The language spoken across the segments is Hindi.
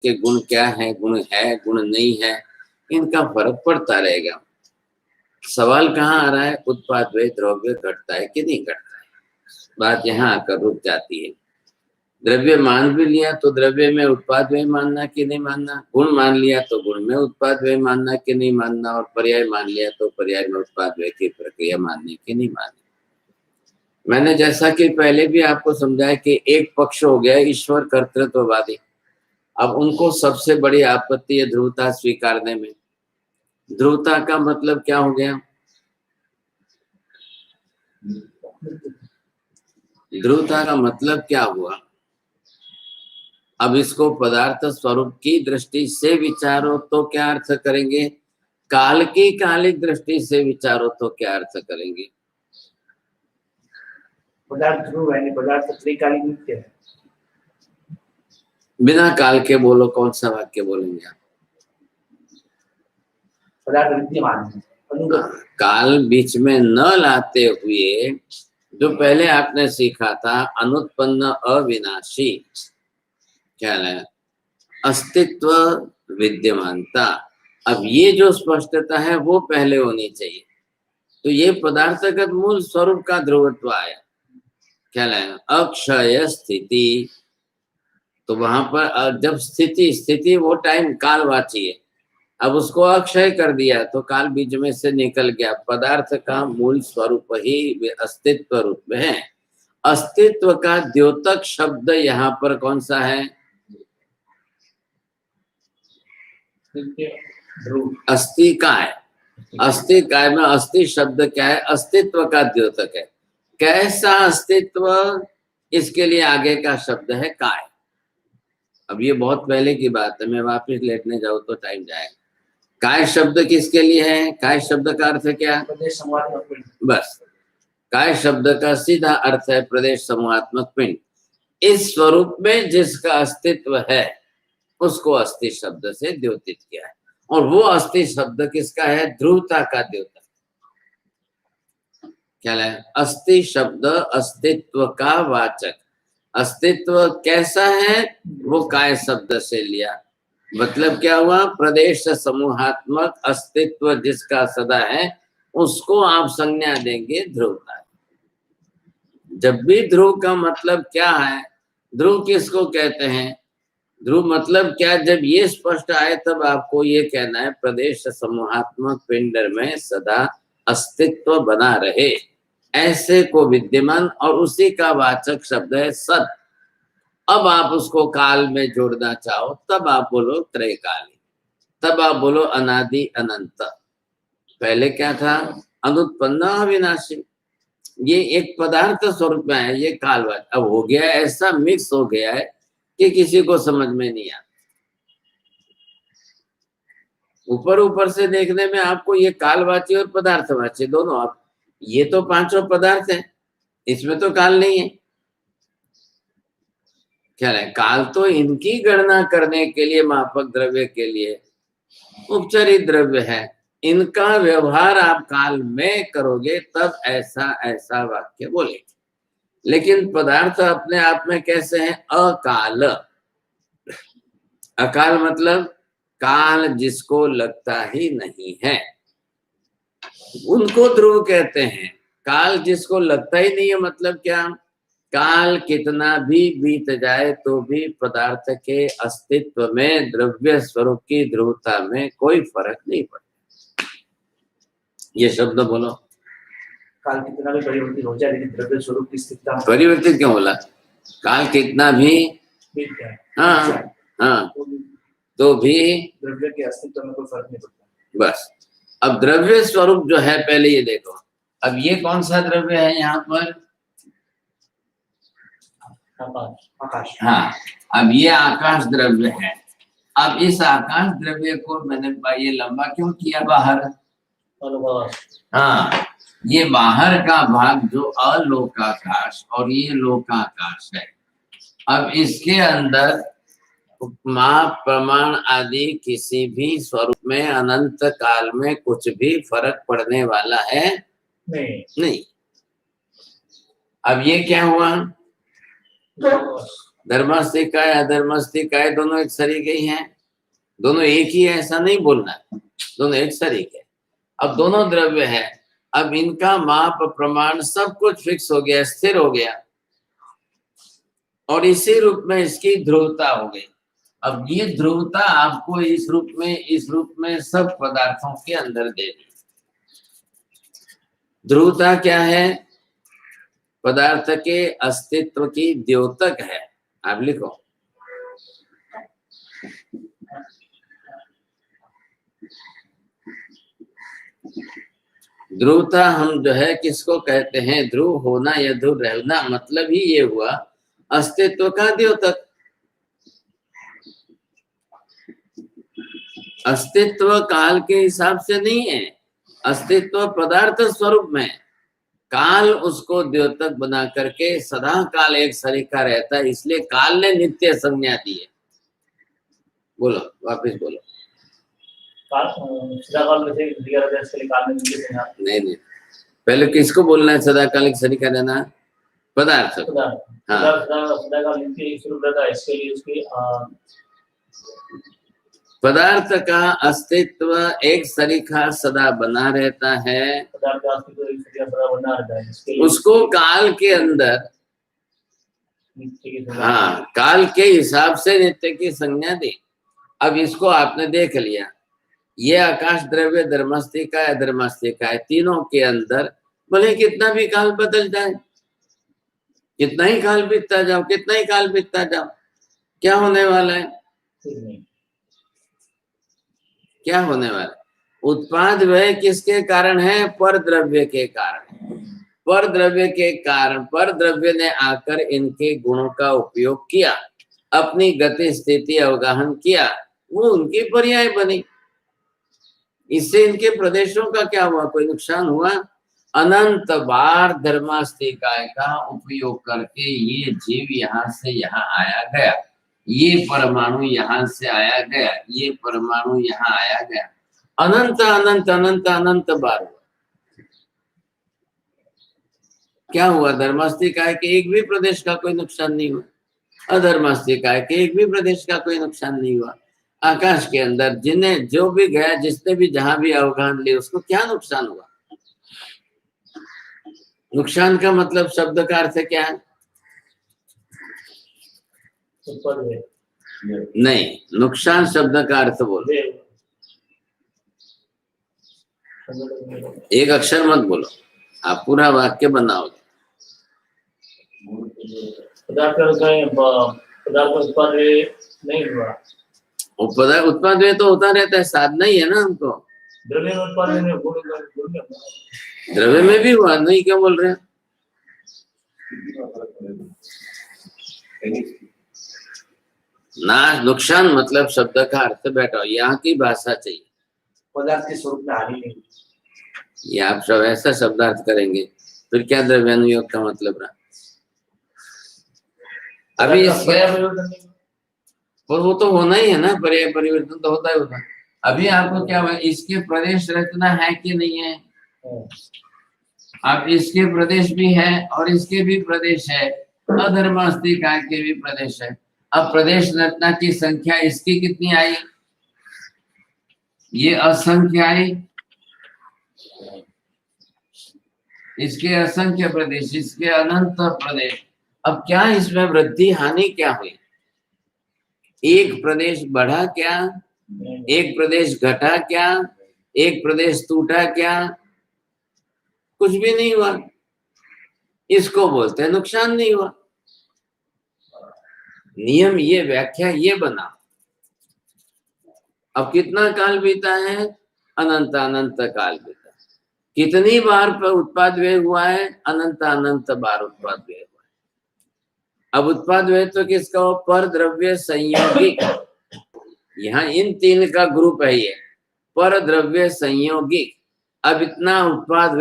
के गुण क्या है, गुण है, गुण नहीं है, इनका फर्क पड़ता रहेगा। सवाल कहाँ आ रहा है, उत्पाद व द्रव्य घटता है कि नहीं घटता है, बात यहाँ आकर रुक जाती है। द्रव्य मान भी लिया तो द्रव्य में उत्पाद व मानना कि नहीं मानना, गुण मान लिया तो गुण में उत्पाद व मानना कि नहीं मानना, और पर्याय मान लिया तो पर्याय में उत्पाद व की प्रक्रिया माननी कि नहीं माननी। मैंने जैसा कि पहले भी आपको समझाया कि एक पक्ष हो गया ईश्वर कर्तृत्ववादी, अब उनको सबसे बड़ी आपत्ति है ध्रुवता स्वीकारने में। ध्रुवता का मतलब क्या हो गया, ध्रुवता का मतलब क्या हुआ। अब इसको पदार्थ स्वरूप की दृष्टि से विचारो तो क्या अर्थ करेंगे, काल की कालिक दृष्टि से विचारो तो क्या अर्थ करेंगे। पदार्थ ध्रुव है, पदार्थ त्रिकालिक नित्य है। बिना काल के बोलो, कौन सा वाक्य बोलेंगे आप। पदार्थ विद्यमान है, काल बीच में न लाते हुए जो पहले आपने सीखा था अनुत्पन्न अविनाशी, क्या है अस्तित्व विद्यमानता, अब ये जो स्पष्टता है वो पहले होनी चाहिए। तो ये पदार्थगत मूल स्वरूप का ध्रुवत्व आया, क्या है अक्षय स्थिति। तो वहां पर जब स्थिति वो टाइम कालवाची है, अब उसको अक्षय कर दिया तो काल बीच में से निकल गया। पदार्थ का मूल स्वरूप ही अस्तित्व रूप में है। अस्तित्व का द्योतक शब्द यहाँ पर कौन सा है, अस्थि का है। अस्थि काय में अस्थि शब्द क्या है, अस्तित्व का द्योतक है। कैसा अस्तित्व, इसके लिए आगे का शब्द है काय। अब ये बहुत पहले की बात है, मैं वापस लेटने जाऊं तो टाइम जाएगा। काय शब्द किसके लिए है, काय शब्द का अर्थ क्या, बस काय शब्द का सीधा अर्थ है प्रदेश समूहात्मक पिंड। इस स्वरूप में जिसका अस्तित्व है उसको अस्थि शब्द से द्योतित किया है, और वो अस्थि शब्द किसका है, ध्रुवता का द्योतक। क्या है अस्थि शब्द, अस्तित्व का वाचक। अस्तित्व कैसा है वो काय शब्द से लिया, मतलब क्या हुआ, प्रदेश समूहात्मक अस्तित्व जिसका सदा है उसको आप संज्ञा देंगे ध्रुवता। जब भी ध्रुव का मतलब क्या है, ध्रुव किसको कहते हैं, ध्रुव मतलब क्या, जब ये स्पष्ट आए तब आपको ये कहना है प्रदेश समूहात्मक पिंड में सदा अस्तित्व बना रहे, ऐसे को विद्यमान, और उसी का वाचक शब्द है सत। अब आप उसको काल में जोड़ना चाहो तब आप बोलो त्रैकाली, तब आप बोलो अनादि अनंत। पहले क्या था, अनुत्पन्न अविनाशी, ये एक पदार्थ स्वरूप में है, ये कालवाच। अब हो गया ऐसा मिक्स हो गया है कि किसी को समझ में नहीं आता। ऊपर ऊपर से देखने में आपको ये कालवाची और पदार्थवाची दोनों, आप ये तो पांचों पदार्थ है, इसमें तो काल नहीं है। क्या है, काल तो इनकी गणना करने के लिए, मापक द्रव्य के लिए उपचारित द्रव्य है, इनका व्यवहार आप काल में करोगे तब ऐसा ऐसा वाक्य बोलेंगे। लेकिन पदार्थ अपने आप में कैसे हैं, अकाल। अकाल मतलब काल जिसको लगता ही नहीं है उनको ध्रुव कहते हैं। काल जिसको लगता ही नहीं है मतलब क्या, काल कितना भी बीत जाए तो भी पदार्थ के अस्तित्व में द्रव्य स्वरूप की ध्रुवता में कोई फर्क नहीं पड़ता। ये शब्द बोलो, काल कितना भी परिवर्तित हो जाए लेकिन द्रव्य स्वरूप की स्थिरता, परिवर्तित क्यों बोला, काल कितना भी बीत जाए, हाँ हाँ तो भी द्रव्य के अस्तित्व में कोई फर्क नहीं पड़ता। बस अब द्रव्य स्वरूप जो है, पहले ये देखो, अब ये कौन सा द्रव्य है यहाँ पर, आकाश। हाँ, अब ये आकाश द्रव्य है। अब इस आकाश द्रव्य को मैंने ये लंबा क्यों किया बाहर, हाँ, ये बाहर का भाग जो अलोकाकाश और ये लोकाकाश है। अब इसके अंदर उपमा प्रमाण आदि किसी भी स्वरूप में अनंत काल में कुछ भी फर्क पड़ने वाला है नहीं। अब ये क्या हुआ, धर्मास्तिकाय अधर्मास्तिकाय दोनों एक सरीके ही हैं, दोनों एक ही है ऐसा नहीं बोलना, दोनों एक सरीके। अब दोनों द्रव्य है, अब इनका माप प्रमाण सब कुछ फिक्स हो गया, स्थिर हो गया, और इसी रूप में इसकी ध्रुवता हो गई। अब ये ध्रुवता आपको इस रूप में सब पदार्थों के अंदर देनी। ध्रुवता क्या है? पदार्थ के अस्तित्व की द्योतक है। आप लिखो, ध्रुवता हम जो है किसको कहते हैं? ध्रुव होना या ध्रुव रहना, मतलब ही ये हुआ अस्तित्व का द्योतक। अस्तित्व काल के हिसाब से नहीं है, अस्तित्व पदार्थ स्वरूप में, काल उसको द्योतक बना करके सदा काल एक सरीका रहता है, इसलिए काल ने नित्य संज्ञा दी है। बोलो, वापिस बोलो। नहीं, पहले किसको बोलना है? सदा काल एक सरीका रहना पदार्थ। हाँ, पदार्थ का अस्तित्व एक सरीखा सदा बना रहता है, उसको काल के अंदर, हाँ, काल के हिसाब से नित्य की संज्ञा दी। अब इसको आपने देख लिया, ये आकाश द्रव्य धर्मास्तिका है अधर्मास्तिका है, तीनों के अंदर भले कितना भी काल बदल जाए, कितना ही काल बीतता जाओ, कितना ही काल बीतता जाओ, क्या होने वाला है? क्या होने वाला? उत्पाद व्यय किसके कारण है? पर द्रव्य के कारण। पर द्रव्य के कारण, पर द्रव्य ने आकर इनके गुणों का उपयोग किया, अपनी गति स्थिति अवगाहन किया, वो उनकी पर्याय बनी। इससे इनके प्रदेशों का क्या हुआ? कोई नुकसान हुआ? अनंत बार धर्मास्तिकाय का उपयोग करके ये जीव यहाँ से यहाँ आया गया, ये परमाणु यहाँ से आया गया, ये परमाणु यहाँ आया गया, अनंत अनंत अनंत अनंत बार हुआ। क्या हुआ? धर्मास्तिकाय के एक भी प्रदेश का कोई नुकसान नहीं हुआ, अधर्मास्तिकाय के एक भी प्रदेश का कोई नुकसान नहीं हुआ। आकाश के अंदर जिन्हें जो भी गया, जिसने भी जहां भी अवगाहन लिया, उसको क्या नुकसान हुआ? नुकसान का मतलब शब्द का अर्थ क्या है? नहीं, नुकसान शब्द का अर्थ बोलो, एक अक्षर मत बोलो, आप पूरा वाक्य बनाओगे। पदार्थ उत्पाद नहीं हुआ, उत्पाद में तो होता रहता है, साधना ही है ना हमको। द्रव्य में उत्पाद द्रव्य में भी हुआ, नहीं क्या बोल रहे हैं? ना, नुकसान मतलब शब्द का अर्थ बैठाओ, यहाँ की भाषा चाहिए। पदार्थ के स्वरूप में हानि नहीं, ये आप सब ऐसा शब्दार्थ करेंगे, फिर क्या द्रव्यानुयोग का मतलब रहा? अभी वो तो होना ही है ना, पर्याय परिवर्तन तो होता ही होता। अभी आपको क्या हुआ? इसके प्रदेश रचना है कि नहीं है? अब इसके प्रदेश भी है और इसके भी प्रदेश है, अधर्मास्तिकाय के भी प्रदेश है। अब प्रदेश रचना की संख्या इसकी कितनी आई? ये असंख्य आई, इसके असंख्य प्रदेश, इसके अनंत प्रदेश। अब क्या इसमें वृद्धि हानि क्या हुई? एक प्रदेश बढ़ा क्या? एक प्रदेश घटा क्या? एक प्रदेश टूटा क्या? कुछ भी नहीं हुआ। इसको बोलते हैं नुकसान नहीं हुआ। नियम ये, व्याख्या ये बना। अब कितना काल बीता है? अनंत अनंत काल बीता। कितनी बार पर उत्पाद व्यय हुआ है? अनंत अनंत बार उत्पाद व्यय हुआ है। अब उत्पाद व्यय तो किसका हो? पर द्रव्य संयोगिक। यहाँ इन तीन का ग्रुप है ये, पर द्रव्य संयोगिक। अब इतना उत्पाद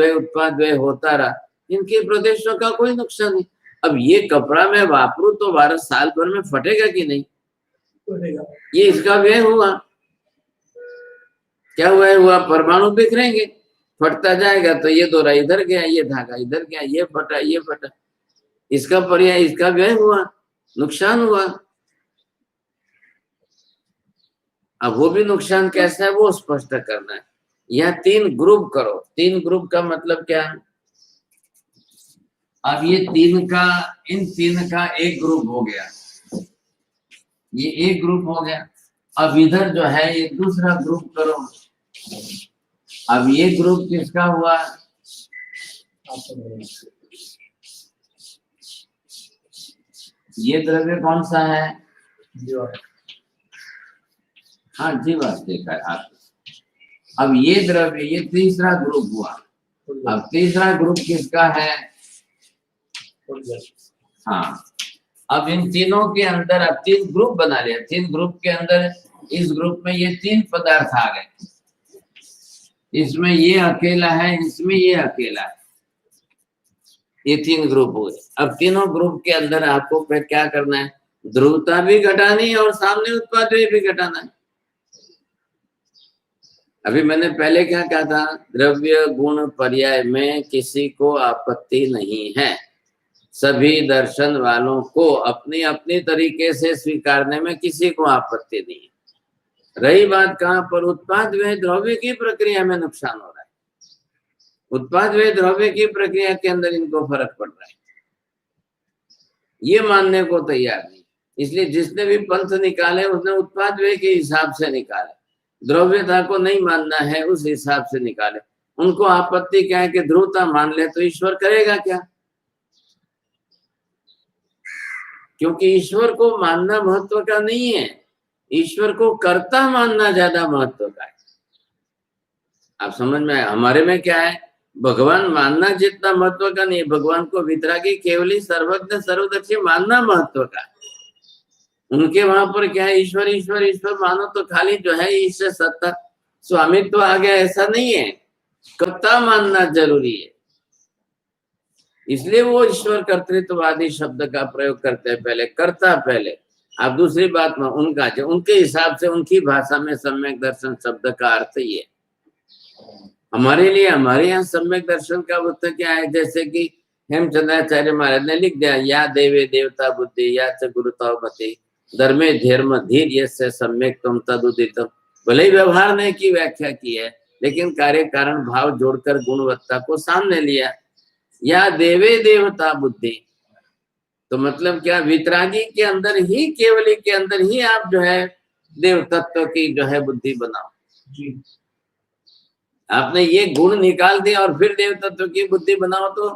व्यय होता रहा, इनके प्रदेशों का कोई नुकसान नहीं। अब ये कपड़ा में वापरू तो 12 साल भर में फटेगा कि नहीं? ये इसका व्यय हुआ। क्या हुआ? परमाणु बिखरेंगे, फटता जाएगा, तो ये दोरा इधर गया, ये धागा इधर गया, ये फटा, ये फटा, इसका पर्याय इसका व्यय हुआ। नुकसान हुआ। अब वो भी नुकसान कैसा है वो स्पष्ट करना है। यह 3 ग्रुप करो। 3 ग्रुप का मतलब क्या है? अब ये इन 3 का एक ग्रुप हो गया, ये एक ग्रुप हो गया। अब इधर जो है ये दूसरा ग्रुप करो। अब ये ग्रुप किसका हुआ? ये द्रव्य कौन सा है? हाँ, जीवात्मिक है। अब ये द्रव्य, ये तीसरा ग्रुप हुआ। अब तीसरा ग्रुप किसका है? हाँ, अब इन तीनों के अंदर अब 3 ग्रुप बना लिया। 3 ग्रुप के अंदर इस ग्रुप में ये 3 पदार्थ आ गए। इसमें ये अकेला है, इसमें ये अकेला है। ये 3 ग्रुप हुए। अब तीनों ग्रुप के अंदर आपको फिर क्या करना है? ध्रुवता भी घटानी है और सामने उत्पाद भी घटाना है। अभी मैंने पहले क्या कहा था? द्रव्य गुण पर्याय में किसी को आपत्ति नहीं है। सभी दर्शन वालों को अपनी अपनी तरीके से स्वीकारने में किसी को आपत्ति नहीं है। रही बात कहाँ पर? उत्पाद व द्रव्य की प्रक्रिया में नुकसान हो रहा है। उत्पाद व द्रव्य की प्रक्रिया के अंदर इनको फर्क पड़ रहा है, ये मानने को तैयार नहीं। इसलिए जिसने भी पंथ निकाले उसने उत्पाद व के हिसाब से निकाले, द्रव्यता को नहीं मानना है उस हिसाब से निकाले। उनको आपत्ति क्या है कि ध्रुवता मान ले तो ईश्वर करेगा क्या? क्योंकि ईश्वर को मानना महत्व का नहीं है, ईश्वर को कर्ता मानना ज्यादा महत्व का है। आप समझ में आए? हमारे में क्या है? भगवान मानना जितना महत्व का नहीं, भगवान को वितरागी केवली सर्वज्ञ सर्वदर्शी मानना महत्व का है। उनके वहां पर क्या है? ईश्वर ईश्वर ईश्वर मानो तो खाली जो है ईश्वर सत्ता स्वामित्व आ गया, ऐसा नहीं है। कर्ता मानना जरूरी है। इसलिए वो ईश्वर कर्तृत्ववादी शब्द का प्रयोग करते हैं, पहले कर्ता पहले। अब दूसरी बात में उनका जो उनके हिसाब से उनकी भाषा में सम्यक दर्शन शब्द का अर्थ ही है। हमारे लिए हमारे यहाँ सम्यक दर्शन का अर्थ क्या है? जैसे कि हेमचंद्राचार्य महाराज ने लिख दिया, या देवे देवता बुद्धि या च गुरुता मति धर्मे धर्म धीर यस्य सम्यक तुम तदुदितम। भले ही व्यवहार ने की व्याख्या की है, लेकिन कार्य कारण भाव जोड़कर गुणवत्ता को सामने लिया। या देवे देवता बुद्धि तो मतलब क्या? वितरागी के अंदर ही, केवली के अंदर ही आप जो है देव तत्व की जो है बुद्धि बनाओ जी। आपने ये गुण निकाल दिया और फिर देव तत्व की बुद्धि बनाओ तो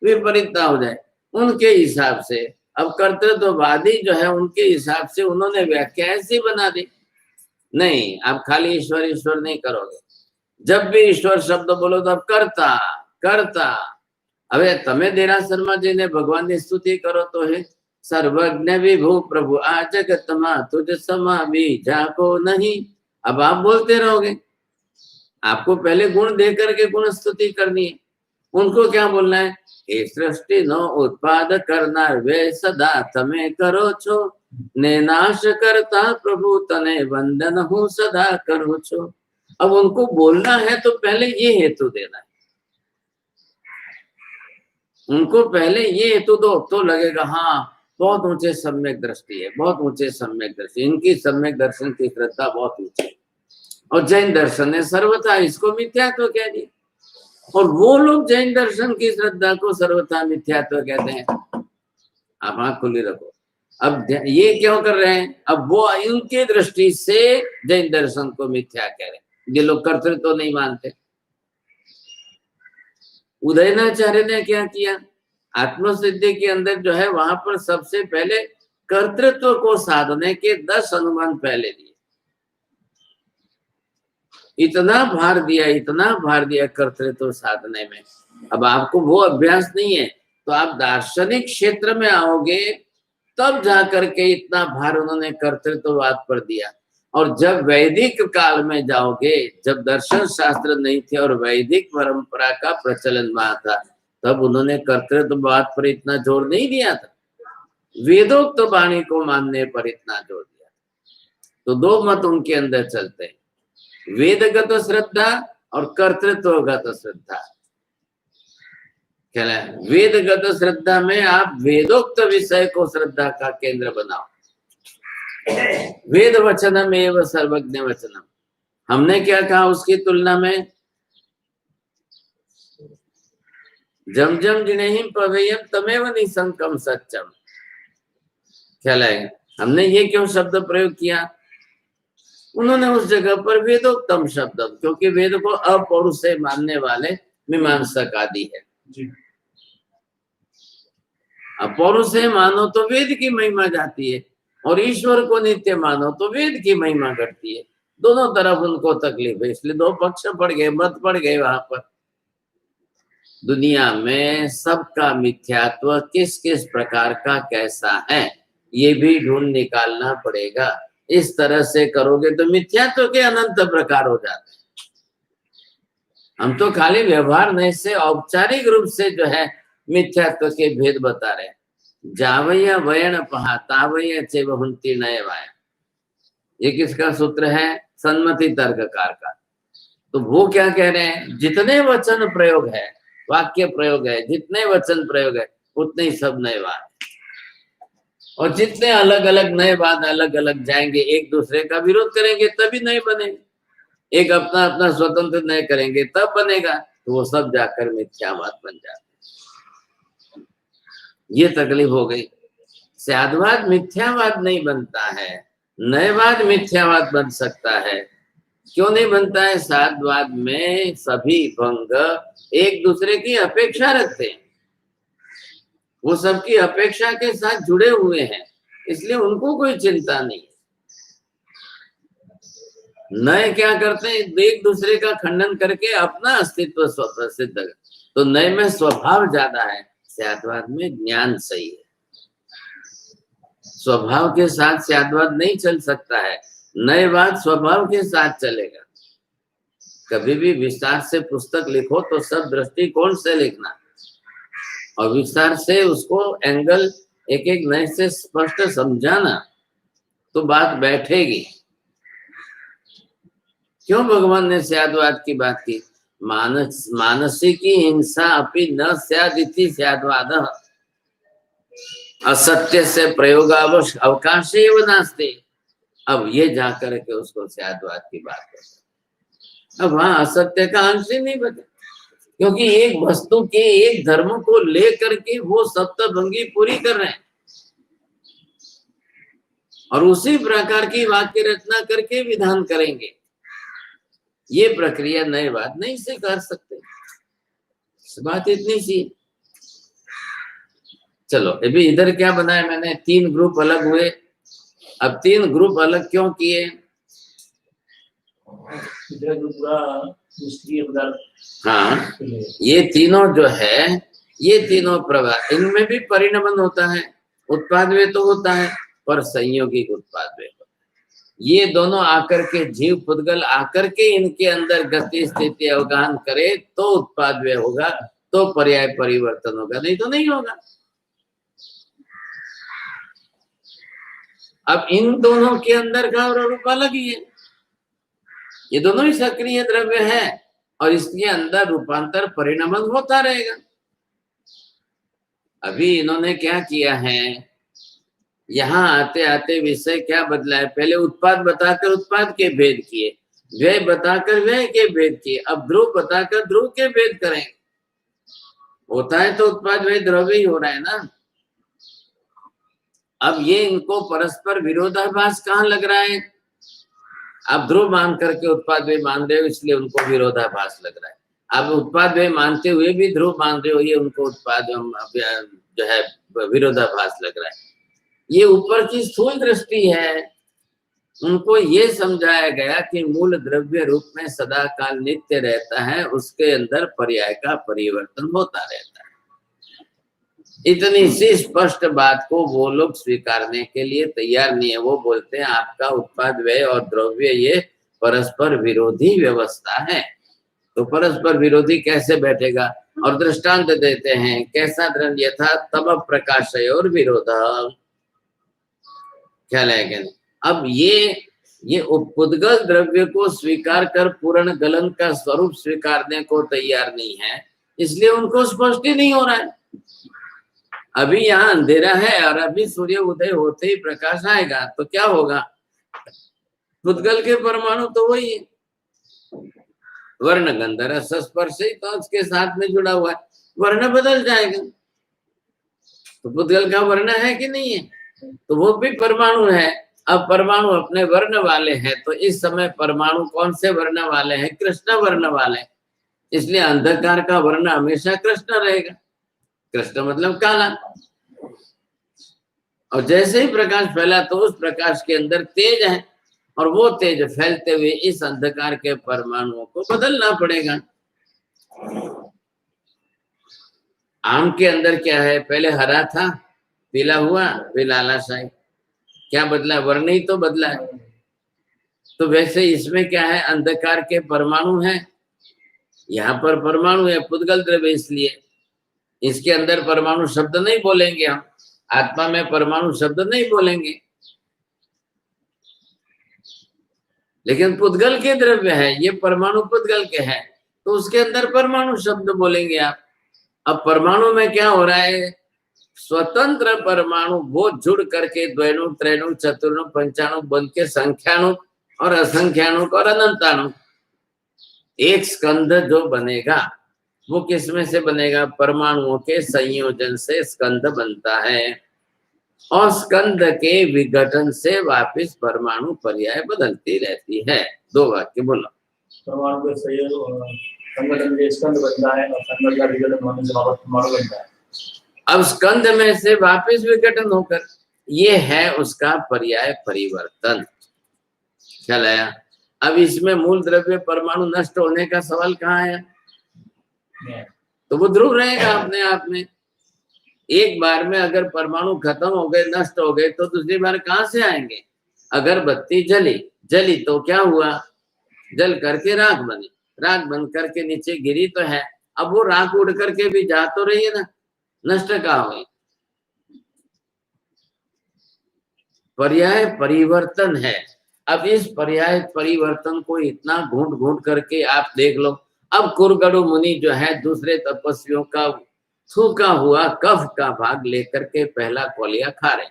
विपरीतता हो जाए उनके हिसाब से। अब कर्तृत्ववादी जो है उनके हिसाब से उन्होंने व्याख्या ऐसी बना दी। नहीं, आप खाली ईश्वर ईश्वर नहीं करोगे। जब भी ईश्वर शब्द बोलो तो अब कर्ता कर्ता। હવે તમે દેરાસરમાં જઈને ભગવાનની સ્તુતિ કરો તો હે સર્વજ્ઞ વિભુ પ્રભુ આ જગતમાં तुझ समा बीजा को नहीं। अब आप बोलते रहोगे, आपको पहले गुण दे करके गुण स्तुति करनी है। उनको क्या बोलना है? हे सृष्टि नो उत्पाद करना वे सदा तमे करो छो ने नाश करता प्रभु तने वंदन हूँ सदा करो छो। अब उनको बोलना है तो पहले ये हेतु देना है, उनको पहले ये हेतु दो तो लगेगा हाँ बहुत ऊंचे सम्यक दृष्टि है, बहुत ऊंचे सम्यक दृष्टि, इनकी सम्यक दर्शन की श्रद्धा बहुत ऊंची। और जैन दर्शन ने सर्वथा इसको मिथ्यात्व कह दिया, और वो लोग जैन दर्शन की श्रद्धा को सर्वथा मिथ्यात्व कहते हैं। आप आंख खुली रखो। अब ये क्यों कर रहे हैं? अब वो इनकी दृष्टि से जैन दर्शन को मिथ्या कह रहे हैं। ये लोग कर्तृत्व तो नहीं मानते। उदयनाचार्य ने क्या किया? आत्मसिद्धि के अंदर जो है वहां पर सबसे पहले कर्तृत्व को साधने के 10 अनुमान पहले दिए। इतना भार दिया कर्तृत्व साधने में। अब आपको वो अभ्यास नहीं है तो आप दार्शनिक क्षेत्र में आओगे तब जाकर के इतना भार उन्होंने कर्तृत्ववाद पर दिया। और जब वैदिक काल में जाओगे, जब दर्शन शास्त्र नहीं थे और वैदिक परंपरा का प्रचलन वहां था, तब उन्होंने कर्तृत्ववाद पर इतना जोर नहीं दिया था, वेदोक्त वाणी को मानने पर इतना जोर दिया। तो 2 मत उनके अंदर चलते हैं, वेदगत श्रद्धा और कर्तृत्वगत श्रद्धा। ख्याल है? वेदगत श्रद्धा में आप वेदोक्त विषय को श्रद्धा का केंद्र बनाओ। वेद वचनम एवं सर्वज्ञ वचनम, हमने क्या कहा उसकी तुलना में? जम जम जिनेहिं पवेयम तमेव निसंकम सत्यम। ख्याल है? हमने ये क्यों शब्द प्रयोग किया? उन्होंने उस जगह पर वेदोत्तम शब्द, क्योंकि वेद को अपौरुष से मानने वाले मीमांसक आदि है। जी। अपौरुष से मानो तो वेद की महिमा जाती है, और ईश्वर को नित्य मानो तो वेद की महिमा घटती है। दोनों तरफ उनको तकलीफ है, इसलिए दो पक्ष पड़ गए, मत पड़ गए वहां पर। दुनिया में सबका मिथ्यात्व किस किस प्रकार का कैसा है, ये भी ढूंढ निकालना पड़ेगा। इस तरह से करोगे तो मिथ्यात्व के अनंत प्रकार हो जाते हैं। हम तो खाली व्यवहार नहीं से औपचारिक रूप से जो है मिथ्यात्व के भेद बता रहे हैं। जावय वयन पहा तावय चेवहुंति नयवाय, ये किसका सूत्र है? सन्मति तर्ककार का। तो वो क्या कह रहे हैं? जितने वचन प्रयोग है, वाक्य प्रयोग है, जितने वचन प्रयोग है, उतने ही सब नयवाद, और जितने अलग अलग नयवाद अलग अलग जाएंगे, एक दूसरे का विरोध करेंगे तभी नए बनेंगे। एक अपना अपना स्वतंत्र नए करेंगे तब बनेगा, तो वो सब जाकर मिथ्यावाद बन जाते। ये तकलीफ हो गई। स्याद्वाद मिथ्यावाद नहीं बनता है, नयवाद मिथ्यावाद बन सकता है। क्यों नहीं बनता है? साधवाद में सभी भंग एक दूसरे की अपेक्षा रखते हैं, वो सबकी अपेक्षा के साथ जुड़े हुए हैं, इसलिए उनको कोई चिंता नहीं है। नए क्या करते हैं? एक दूसरे का खंडन करके अपना अस्तित्व स्वप्रसिद्ध कर, तो नए में स्वभाव ज्यादा है, स्याद्वाद में ज्ञान सही है। स्वभाव के साथ स्याद्वाद नहीं चल सकता है, नयवाद स्वभाव के साथ चलेगा। कभी भी विस्तार से पुस्तक लिखो तो सब दृष्टिकोण से लिखना, और विस्तार से उसको एंगल एक एक नए से स्पष्ट समझाना, तो बात बैठेगी। क्यों भगवान ने स्याद्वाद की बात की? मानसिकी हिंसा अपि न स्यादिति स्याद्वादः, असत्य से प्रयोगावश अवकाश एवं नास्ते। अब ये जाकर के उसको स्याद्वाद की बात है। अब वहां असत्य का अंश ही नहीं बचा, क्योंकि एक वस्तु के एक धर्म को लेकर के वो सप्तभंगी पूरी कर रहे हैं, और उसी प्रकार की वाक्य रचना करके विधान करेंगे। ये प्रक्रिया नए बात नहीं से कर सकते, बात इतनी सी। चलो अभी इधर क्या बनाया मैंने? 3 ग्रुप अलग हुए। अब 3 ग्रुप अलग क्यों किए? हाँ, ये तीनों जो है, ये तीनों प्रवाह, इनमें भी परिणमन होता है, उत्पाद वे तो होता है, पर संयोगिक उत्पाद वे होता है। ये दोनों आकर के जीव पुद्गल आकर के इनके अंदर गति स्थिति अवगाहन करे तो उत्पाद वे होगा, तो पर्याय परिवर्तन होगा, नहीं तो नहीं होगा। अब इन दोनों के अंदर का रूप अलग ही है, ये दोनों ही सक्रिय द्रव्य है, और इसके अंदर रूपांतर परिणमन होता रहेगा। अभी इन्होंने क्या किया है? यहाँ आते आते विषय क्या बदला है? पहले उत्पाद बताकर उत्पाद के भेद किए, व्यय बताकर व्यय के भेद किए, अब ध्रुव बताकर ध्रुव के भेद करेंगे। होता है तो उत्पाद व्यय द्रव्य ही हो रहा है ना। अब ये इनको परस्पर विरोधाभास कहाँ लग रहा है? आप ध्रुव मान करके उत्पाद व्यय मान रहे हो, इसलिए उनको विरोधाभास लग रहा है। आप उत्पाद व्यय मानते हुए भी ध्रुव मान रहे हो, ये उनको उत्पाद जो है विरोधाभास लग रहा है। ये ऊपर की स्थूल दृष्टि है। उनको ये समझाया गया कि मूल द्रव्य रूप में सदा काल नित्य रहता है, उसके अंदर पर्याय का परिवर्तन होता रहता है। इतनी सी स्पष्ट बात को वो लोग स्वीकारने के लिए तैयार नहीं है। वो बोलते हैं आपका उत्पाद व्यय और द्रव्य ये परस्पर विरोधी व्यवस्था है। तो परस्पर विरोधी कैसे बैठेगा? और दृष्टांत देते हैं, कैसा दृष्टांत? यथा तम प्रकाशय और विरोध। ख्याल है क्या? अब ये उपपुद्गल द्रव्य को स्वीकार कर पूर्ण गलन का स्वरूप स्वीकारने को तैयार नहीं है, इसलिए उनको स्पष्ट ही नहीं हो रहा है। अभी यहाँ अंधेरा है और अभी सूर्य उदय होते ही प्रकाश आएगा तो क्या होगा, पुद्गल के परमाणु तो वही है, वर्ण गंध रस स्पर्श ही तो उसके साथ में जुड़ा हुआ है, वर्ण बदल जाएगा तो पुद्गल का वर्ण है कि नहीं है, तो वो भी परमाणु है। अब परमाणु अपने वर्ण वाले हैं, तो इस समय परमाणु कौन से वर्ण वाले हैं, कृष्ण वर्ण वाले, इसलिए अंधकार का वर्ण हमेशा कृष्ण रहेगा। कृष्ण मतलब काला। और जैसे ही प्रकाश फैला तो उस प्रकाश के अंदर तेज है, और वो तेज फैलते हुए इस अंधकार के परमाणुओं को बदलना पड़ेगा। आम के अंदर क्या है, पहले हरा था, पीला हुआ, फिर लालाशाही, क्या बदला, वर्ण ही तो बदला है। तो वैसे इसमें क्या है, अंधकार के परमाणु है, यहाँ पर परमाणु है पुद्गल द्रव्य, इसलिए इसके अंदर परमाणु शब्द नहीं बोलेंगे हम, आत्मा में परमाणु शब्द नहीं बोलेंगे, लेकिन पुद्गल के द्रव्य है, ये परमाणु पुद्गल के हैं, तो उसके अंदर परमाणु शब्द बोलेंगे आप। अब परमाणु में क्या हो रहा है, स्वतंत्र परमाणु वो जुड़ करके द्वैणु त्रैणु चतुर्णु पंचाणु बन के संख्याणु और असंख्याणु और अनंताणु, एक स्कंध जो बनेगा वो किसमें से बनेगा, परमाणुओं के संयोजन से स्कंध बनता है, और स्कंद के विघटन से वापस परमाणु पर्याय बदलती रहती है। दो वाक्य बोलो। परमाणु के संगठन में स्कंद बनता है और संगठन का विघटन होने से वापस परमाणु बनता है। अब स्कंद में से वापस विघटन होकर, ये है उसका पर्याय परिवर्तन। ख्याल आया? अब इसमें मूल द्रव्य परमाणु नष्ट होने का सवाल कहाँ है, तो वो ध्रुव रहेगा अपने आप में। एक बार में अगर परमाणु खत्म हो गए, नष्ट हो गए, तो दूसरी बार कहाँ से आएंगे। अगर बत्ती जली तो क्या हुआ, जल करके राख बनी, राख बन करके नीचे गिरी तो है, अब वो राख उड़ करके भी जा तो रही है ना, नष्ट कहाँ हुई। पर्याय परिवर्तन है। अब इस पर्याय परिवर्तन को इतना घूंट घूंट करके आप देख लो। अब कुरगड़ु मुनि जो है दूसरे तपस्वियों का थूका हुआ कफ का भाग लेकर के पहला कौलिया खा रहे,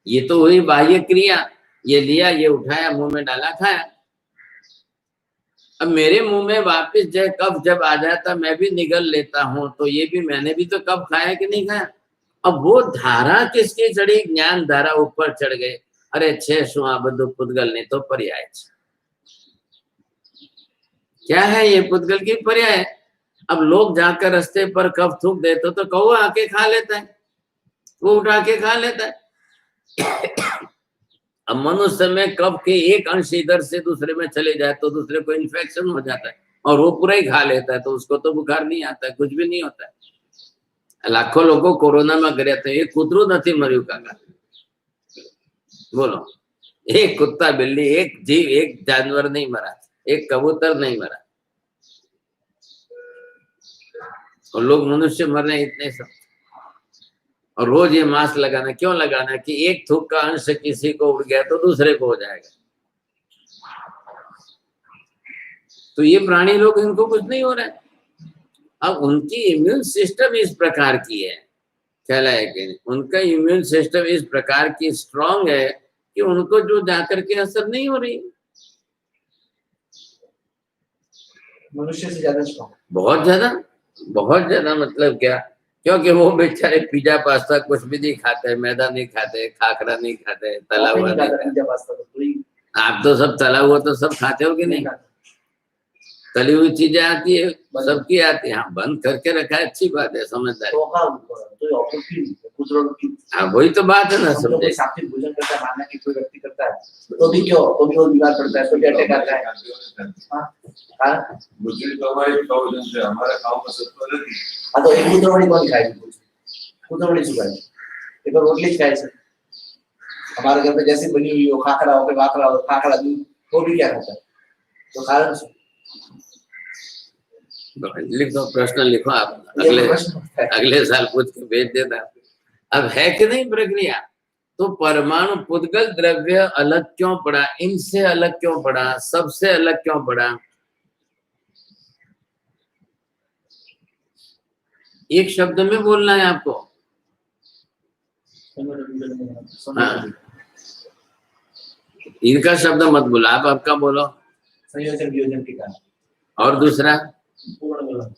ये तो हुई बाह्य क्रिया, ये लिया, ये उठाया, मुंह में डाला, खाया। अब मेरे मुंह में वापस जो कफ जब आ जाता मैं भी निगल लेता हूं, तो ये भी मैंने भी तो कफ खाया कि नहीं खाया। अब वो धारा किसकी चढ़ी, ज्ञान धारा ऊपर चढ़ गए। अरे छे सुहा बधु पुद्गल ने तो पर्याय, क्या है ये पुद्गल की पर्याय। अब लोग जाकर रास्ते पर कफ थूक देते तो कौवा आके खा लेता है, वो उठा के खा लेता है। अब मनुष्य में कफ के एक अंश इधर से दूसरे में चले जाए तो दूसरे को इन्फेक्शन हो जाता है, और वो पूरा ही खा लेता है, तो उसको तो बुखार नहीं आता है, कुछ भी नहीं होता है। लाखों लोगों कोरोना में गिरे थे, एक कुतरू नहीं मर्यु काका, बोलो, एक कुत्ता बिल्ली एक जीव एक जानवर नहीं मरा, एक कबूतर नहीं मरा, और लोग मनुष्य मर रहे इतने सब। और रोज ये मास्क लगाना, क्यों लगाना, कि एक थूक का अंश किसी को उड़ गया तो दूसरे को हो जाएगा। तो ये प्राणी लोग, इनको कुछ नहीं हो रहा है। अब उनकी इम्यून सिस्टम इस प्रकार की है, ख्याल है कि नहीं, उनका इम्यून सिस्टम इस प्रकार की स्ट्रांग है कि उनको जो जाकर के असर नहीं हो रही। मनुष्य से ज्यादा स्ट्रांग, बहुत ज्यादा मतलब क्या, क्योंकि वो बेचारे पिज्जा पास्ता कुछ भी नहीं खाते, मैदा नहीं खाते, खाखरा नहीं खाते, तला हुआ नहीं खाते। आप तो सब तला हुआ तो सब खाते हो कि नहीं, तली हुई चीजें आती है, सबकी आती है। हाँ, बंद करके रखा है, अच्छी बात है, समझदारी। हाँ, वही तो बात है ना, समझे। सात्विक भोजन करता है, मानना कि कोई व्यक्ति करता है तो भी क्यों, तो भी वो बीमार पड़ता है, तो भी अटैक आता है। हाँ, मुझे तो हमारे भोजन से हमारा गांव में सत्व रहती है। हाँ, तो एक कुतरवड़ी कौन खाएगी, कुतरवड़ी चुकाई, एक रोटली खाए से हमारे घर में जैसे बनी हुई हो, खाखरा हो, वाखरा हो, खाखरा दूध, वो भी क्या खाता है, तो कारण लिखो, प्रश्न लिखो आप, अगले साल पूछ के भेज देना। अब है कि नहीं प्रक्रिया। तो परमाणु पुद्गल द्रव्य अलग क्यों पड़ा, इनसे अलग क्यों पड़ा, सबसे अलग क्यों पड़ा, एक शब्द में बोलना है आपको। हाँ, इनका शब्द मत बोलो, आप आपका बोलो। संयोजन वियोजन के कारण। और दूसरा पूर्ण मिलन।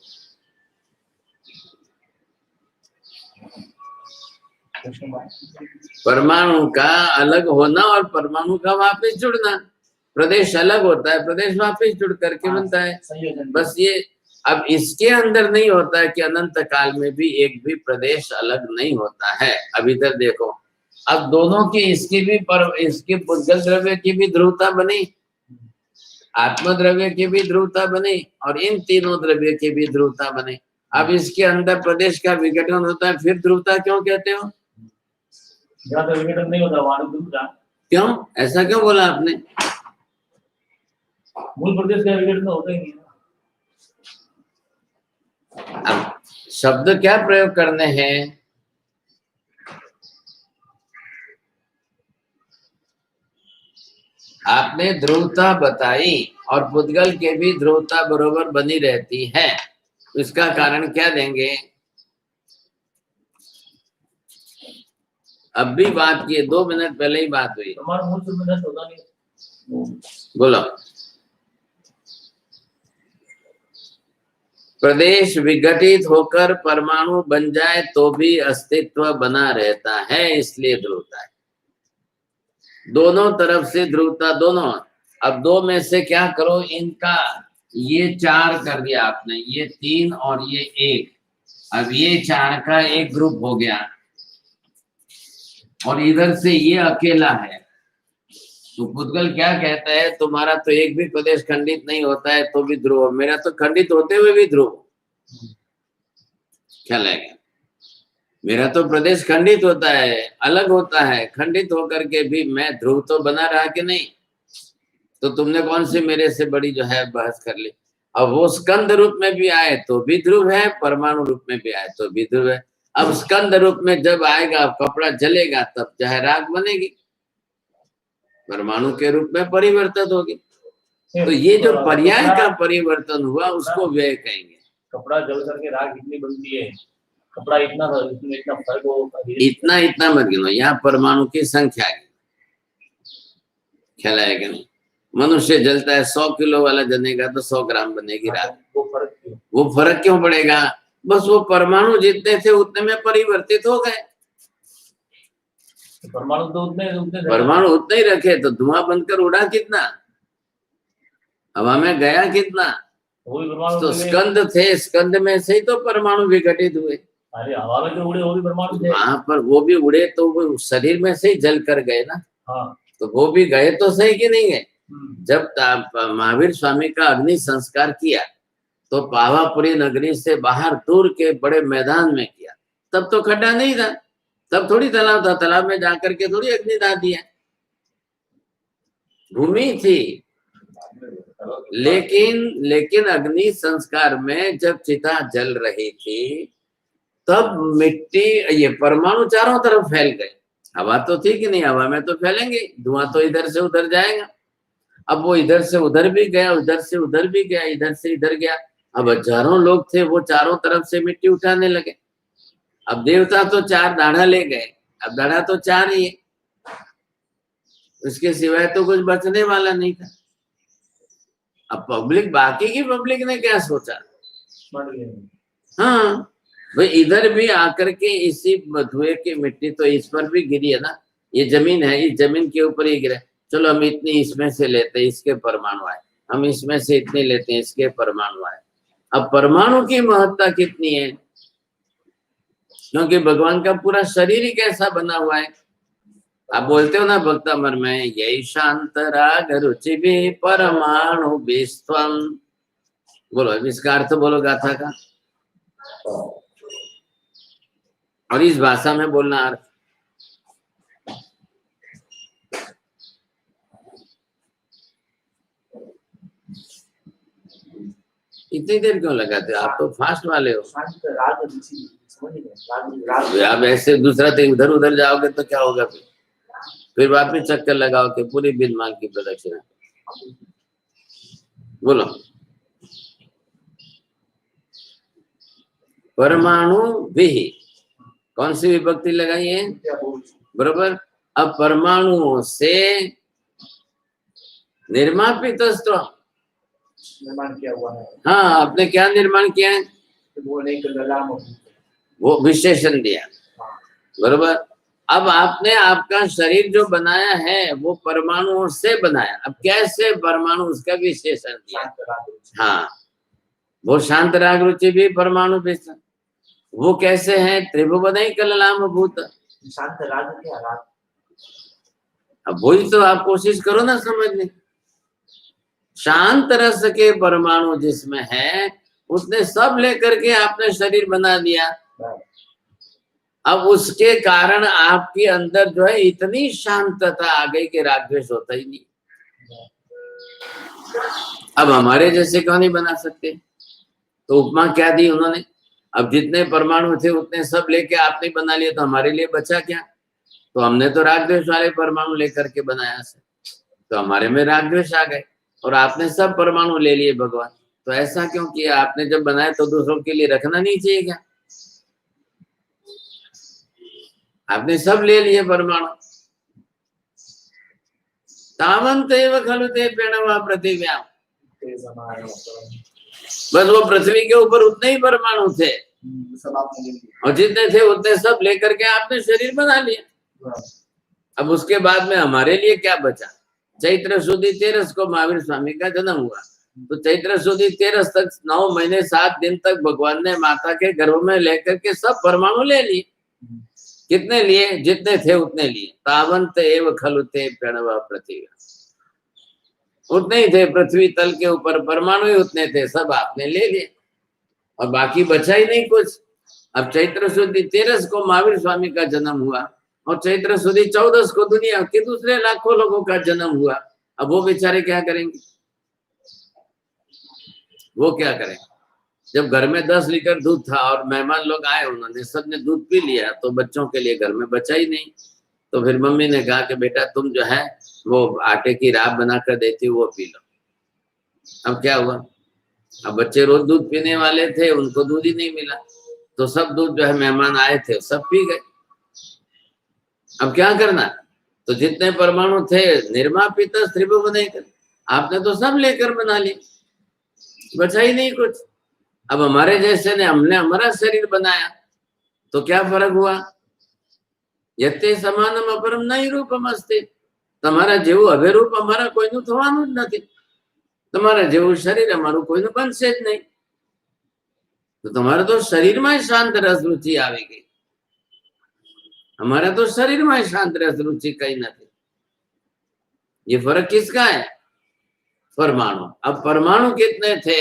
परमाणु का अलग होना और परमाणु का वापस जुड़ना। प्रदेश अलग होता है, प्रदेश वापस जुड़ करके बनता है। संयोजन। बस ये अब इसके अंदर नहीं होता है कि अनंत काल में भी एक भी प्रदेश अलग नहीं होता है। अब इधर देखो, अब दोनों की इसकी भी इसकी पुद्गल द्रव्य की भी ध्रुवता बनी, आत्म द्रव्य की भी ध्रुवता बनी और इन तीनों द्रव्य की भी ध्रुवता बनी। अब इसके अंदर प्रदेश का विघटन होता है, फिर ध्रुवता क्यों कहते हो? जहाँ तो विघटन नहीं होता वहां ध्रुवता क्यों, ऐसा क्यों बोला आपने? मूल प्रदेश का विघटन होता ही नहीं। अब शब्द क्या प्रयोग करने हैं? आपने ध्रुवता बताई और पुद्गल के भी ध्रुवता बरोबर बनी रहती है, इसका कारण क्या देंगे? अब भी बात की, 2 मिनट पहले ही बात हुई। हमारा मूल से नष्ट होता नहीं। बोलो। प्रदेश विघटित होकर परमाणु बन जाए तो भी अस्तित्व बना रहता है, इसलिए ध्रुवता है। दोनों तरफ से ध्रुवता, दोनों। अब दो में से क्या करो, इनका ये 4 कर दिया आपने, ये 3 और ये 1। अब ये 4 का एक ग्रुप हो गया और इधर से ये अकेला है। तो पुद्गल क्या कहता है, तुम्हारा तो एक भी प्रदेश खंडित नहीं होता है तो भी ध्रुव, मेरा तो खंडित होते हुए भी ध्रुव। क्या लगेगा? मेरा तो प्रदेश खंडित होता है, अलग होता है, खंडित होकर के भी मैं ध्रुव तो बना रहा कि नहीं? तो तुमने कौन सी मेरे से बड़ी जो है बहस कर ली। अब वो स्कंद रूप में भी आए तो भी ध्रुव है, परमाणु रूप में भी आए तो भी ध्रुव है। अब स्कंद रूप में जब आएगा, कपड़ा जलेगा, तब चाहे राख बनेगी, परमाणु के रूप में परिवर्तित होगी। तो ये जो पर्याय का परिवर्तन हुआ उसको व्यय कहेंगे। कपड़ा जल करके राख कितनी बनती है, कपड़ा इतना इसमें इतना फर्क हो, इतना मत गिनो, यहाँ परमाणु की संख्या है। ख्याल आएगा नहीं? मनुष्य जलता है, 100 किलो वाला जलेगा तो 100 ग्राम बनेगी राख। वो फर्क क्यों पड़ेगा? बस वो परमाणु जितने थे उतने में परिवर्तित हो गए। परमाणु तो परमाणु उतने ही रखे तो धुआं बनकर उड़ा कितना, हवा में गया कितना? तो स्कंद थे, स्कंद में से ही तो परमाणु विघटित हुए। अरे हवा में जो उड़े वो भी परमाणु थे। वहां पर वो भी उड़े तो वो शरीर में से ही जल कर गए ना। हाँ। तो वो भी गए तो सही कि नहीं गए? जब महावीर स्वामी का अग्नि संस्कार किया तो पावापुरी नगरी से बाहर दूर के बड़े मैदान में किया, तब तो खड्डा नहीं था, तब थोड़ी तालाब था, तालाब में जाकर के थोड़ी अग्नि डाल दिया, भूमि थी। लेकिन अग्नि संस्कार में जब चिता जल रही थी तब मिट्टी, ये परमाणु चारों तरफ फैल गए। हवा तो थी कि नहीं, हवा में तो फैलेंगे, धुआं तो इधर से उधर जाएगा। अब वो इधर से उधर भी गया, उधर से उधर भी गया, इधर से इधर गया। अब हजारों लोग थे, वो चारों तरफ से मिट्टी उठाने लगे। अब देवता तो 4 दाढ़ा ले गए, अब दाढ़ा तो 4 ही है, उसके सिवाय तो कुछ बचने वाला नहीं था। अब पब्लिक, बाकी की पब्लिक ने क्या सोचा? हाँ भाई, इधर भी आकर के इसी धुएं की मिट्टी तो इस पर भी गिरी है ना, ये जमीन है, इस जमीन के ऊपर ही गिरे, चलो हम इतनी इसमें से लेते हैं, इसके परमाणु आए, हम इसमें से इतने लेते हैं, इसके परमाणु आए। अब परमाणु की महत्ता कितनी है, क्योंकि भगवान का पूरा शरीर ही कैसा बना हुआ है। आप बोलते हो ना भक्तामर में, यही शांत राग रुचि भी परमाणु विश्वम, बोलो इसका अर्थ बोलो गाथा का, और इस भाषा में बोलना अर्थ। इतनी देर क्यों लगाते हो, आप तो फास्ट वाले हो। आप ऐसे दूसरा तो उधर उधर जाओगे तो क्या होगा, फिर वापिस चक्कर लगाओ के पूरी बिन माल की प्रदक्षिणा। बोलो। परमाणु भी, कौन सी विभक्ति लगाई है? बरोबर। अब परमाणुओं से निर्मापित निर्माण किया हुआ है। हाँ, आपने क्या निर्माण किया है? वो नहीं ललाम, वो विशेषण दिया, बरोबर। अब आपने आपका शरीर जो बनाया है वो परमाणुओं से बनाया। अब कैसे परमाणु, उसका विशेषण दिया। हाँ, वो शांत राग रुचि भी परमाणु विशेषण। वो कैसे है? त्रिभुवनई कललाम भूत। शांत राग क्या राग? अब वही तो आप कोशिश करो ना समझने। शांत रस के परमाणु जिसमें है उसने सब लेकर के आपने शरीर बना दिया। अब उसके कारण आपके अंदर जो है इतनी शांतता आ गई कि राग द्वेष होता ही नहीं। अब हमारे जैसे क्यों नहीं बना सकते? तो उपमा क्या दी उन्होंने? अब जितने परमाणु थे उतने सब लेके आपने बना लिए, तो हमारे लिए बचा क्या? तो हमने तो राग द्वेष वाले परमाणु लेकर के बनाया से, तो हमारे में राग द्वेष आ गए और आपने सब परमाणु ले लिए भगवान। तो ऐसा क्यों किया? आपने जब बनाया तो दूसरों के लिए रखना नहीं चाहिए क्या? आपने सब ले लिए परमाणु। तावंत एव खलु ते प्रणवा पृथिव्याम, बस वो पृथ्वी के ऊपर उतने ही परमाणु थे और जितने थे उतने सब लेकर के आपने शरीर बना लिया। अब उसके बाद में हमारे लिए क्या बचा? चैत्र सुदी 13 को महावीर स्वामी का जन्म हुआ, तो चैत्र सुदी 13 तक 9 महीने 7 दिन तक भगवान ने माता के गर्भ में लेकर के सब परमाणु ले लिए। कितने लिए? जितने थे उतने लिए। तावंत एव खलु ते प्रणव पृथ्वी, उतने ही थे पृथ्वी तल के ऊपर परमाणु ही उतने थे, सब आपने ले लिए और बाकी बचा ही नहीं कुछ। अब चैत्र सुदी 13 को महावीर स्वामी का जन्म हुआ और चैत्र सुदी 14 को दुनिया के दूसरे लाखों लोगों का जन्म हुआ। अब वो बेचारे क्या करेंगे? वो क्या करें? जब घर में 10 लीटर दूध था और मेहमान लोग आए, उन्होंने सबने दूध पी लिया, तो बच्चों के लिए घर में बचा ही नहीं। तो फिर मम्मी ने कहा कि बेटा तुम जो है वो आटे की राब बनाकर देती हो, वो पी लो। अब क्या हुआ? अब बच्चे रोज दूध पीने वाले थे, उनको दूध ही नहीं मिला, तो सब दूध जो है मेहमान आए थे सब पी गए। अब क्या करना? तो जितने परमाणु थे निर्मापित त्रिभुवन, आपने तो सब लेकर बना लिए, बचा ही नहीं कुछ। अब हमारे जैसे ने हमने हमारा शरीर बनाया तो क्या फर्क हुआ? यते समानम अपरम नहीं रूपम अस्ति, તમારા જેવું હવે રૂપ અમારા કોઈનું થવાનું જ નથી, તમારા જેવું શરીર અમારું કોઈનું બનશે જ નહીં। તો તમારે તો શરીરમાં શાંત રસ रुचि આવી ગઈ, हमारा तो शरीर में शांत रस रुचि कहीं नहीं। ये फर्क किसका है? परमाणु। अब परमाणु कितने थे?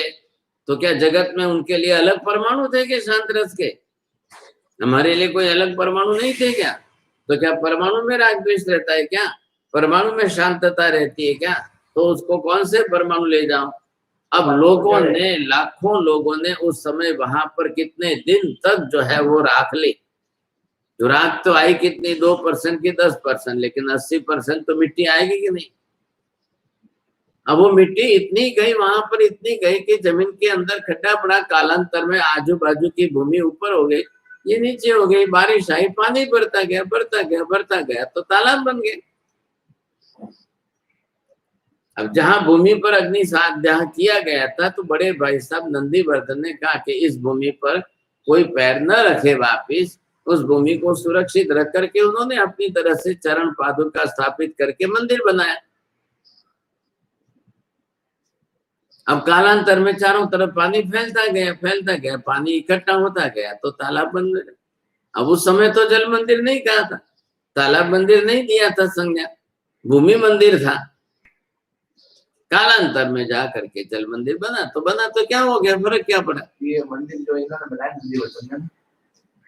तो क्या जगत में उनके लिए अलग परमाणु थे कि शांत रस के? हमारे लिए कोई अलग परमाणु नहीं थे क्या? तो क्या परमाणु में राग द्वेष रहता है क्या? परमाणु में शांतता रहती है क्या? तो उसको कौन से परमाणु ले जाओ? अब लोगों ने, लाखों लोगों ने उस समय वहां पर कितने दिन तक जो है वो राख ली। जो राख तो आई कितनी? 2% की 10%, लेकिन 80% तो मिट्टी आएगी कि नहीं? अब वो मिट्टी इतनी गई वहां पर, इतनी गई कि जमीन के अंदर खड्डा पड़ा। कालांतर में आजू बाजू की भूमि ऊपर हो गई, ये नीचे हो गई। बारिश आई, पानी बढ़ता गया बढ़ता गया बढ़ता गया तो तालाब बन गए। अब जहां भूमि पर अग्नि साध्याह किया गया था, तो बड़े भाई साहब नंदीवर्धन ने कहा कि इस भूमि पर कोई पैर न रखे वापिस, उस भूमि को सुरक्षित रख करके उन्होंने अपनी तरह से चरण पादुका स्थापित करके मंदिर बनाया। अब कालांतर में चारों तरफ पानी फैलता गया, पानी इकट्ठा होता गया तो तालाब बन गए। अब उस समय तो जल मंदिर नहीं कहा था, तालाब मंदिर नहीं दिया था संज्ञा, भूमि मंदिर था। कालांतर में जा करके जल मंदिर बना तो क्या हो गया? फर्क क्या पड़ा? ये मंदिर जो इन्होंने बनाया मंदिर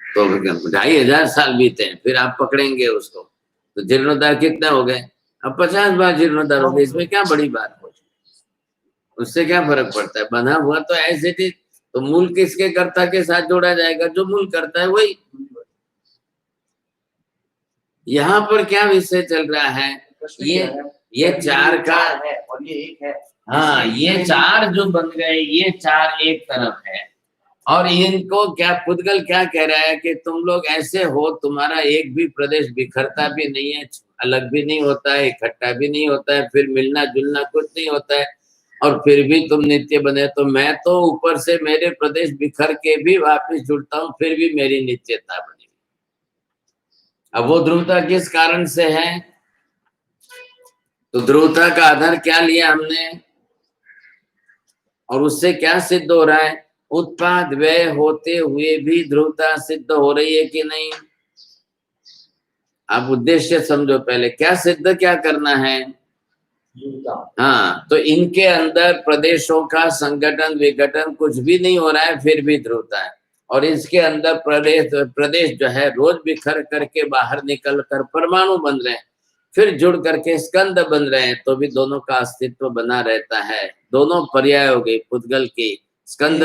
तो 2500 साल बीते हैं, फिर आप पकड़ेंगे उसको तो जीर्णोद्धार कितने हो गए? अब 50 बार जीर्णोद्धार हो गए, इसमें क्या बड़ी बात हो? उससे क्या फर्क पड़ता है? बना हुआ तो ऐसे थी, तो मूल किसके कर्ता के साथ जोड़ा जाएगा? जो मूल करता है वही। यहाँ पर क्या विषय चल रहा है? ये 4 का है और ये 1 है। हाँ, ये 4 जो बन गए, ये 4 एक तरफ है और इनको क्या पुद्गल क्या कह रहा है कि तुम लोग ऐसे हो, तुम्हारा एक भी प्रदेश बिखरता भी नहीं है, अलग भी नहीं होता है, इकट्ठा भी नहीं होता है, फिर मिलना जुलना कुछ नहीं होता है, और फिर भी तुम नित्य बने। तो मैं तो ऊपर से मेरे प्रदेश बिखर के भी वापिस जुड़ता हूँ, फिर भी मेरी नित्यता बनी। अब वो ध्रुवता किस कारण से है? तो ध्रुवता का आधार क्या लिया हमने, और उससे क्या सिद्ध हो रहा है? उत्पाद व्यय होते हुए भी ध्रुवता सिद्ध हो रही है कि नहीं? आप उद्देश्य समझो पहले, क्या सिद्ध क्या करना है? हाँ, तो इनके अंदर प्रदेशों का संगठन विघटन कुछ भी नहीं हो रहा है, फिर भी ध्रुवता है। और इसके अंदर प्रदेश जो है रोज बिखर करके बाहर निकल कर परमाणु बन रहे हैं, फिर जुड़ करके स्कंद बन रहे हैं, तो भी दोनों का अस्तित्व बना रहता है। दोनों पर्याय हो गए पुद्गल की, स्कंद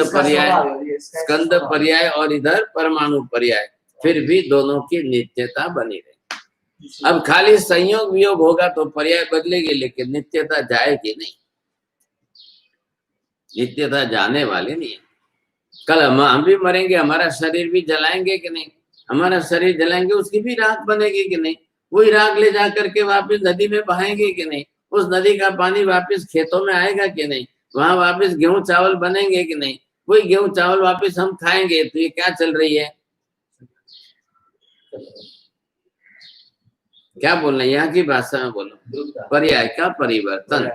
पर्याय और इधर परमाणु पर्याय, फिर भी दोनों की नित्यता बनी रहे। अब खाली संयोग वियोग होगा तो पर्याय बदलेगी, लेकिन नित्यता जाएगी नहीं, नित्यता जाने वाली नहीं है। कल हम भी मरेंगे, हमारा शरीर भी जलाएंगे कि नहीं? हमारा शरीर जलाएंगे, उसकी भी राख बनेगी कि नहीं? वही राख ले जा करके वापस नदी में बहाएंगे कि नहीं? उस नदी का पानी वापस खेतों में आएगा कि नहीं? वहां वापस गेहूं चावल बनेंगे कि नहीं? वही गेहूं चावल वापस हम खाएंगे। तो ये क्या चल रही है? क्या बोलना, यहाँ की भाषा में बोलो, पर्याय का परिवर्तन।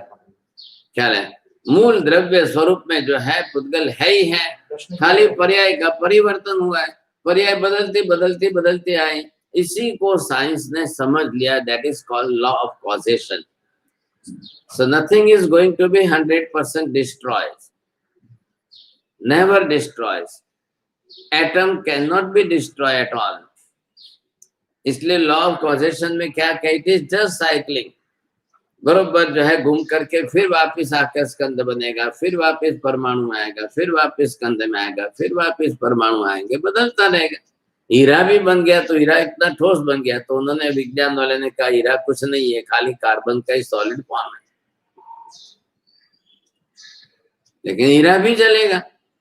क्या है? मूल द्रव्य स्वरूप में जो है पुद्गल है ही है, खाली पर्याय का परिवर्तन हुआ है। पर्याय बदलते बदलते बदलते आए, इसी को साइंस ने समझ लिया। That is called law of causation. So nothing is going to be 100% destroyed, never destroys. Atom cannot be destroy at all. इसलिए लॉ ऑफ कॉजेशन में क्या कहते हैं? जस्ट साइक्लिंग, बरोबर जो है घूम करके फिर वापस आकर स्कंद बनेगा, फिर वापस परमाणु आएगा, फिर वापस स्कंद में आएगा, फिर वापस परमाणु आएंगे, बदलता रहेगा। हीरा भी बन गया तो हीरा इतना ठोस बन गया, तो उन्होंने विज्ञान वाले ने कहा हीरा कुछ नहीं है, खाली कार्बन का ही सॉलिड फॉर्म है। लेकिन हीरा भी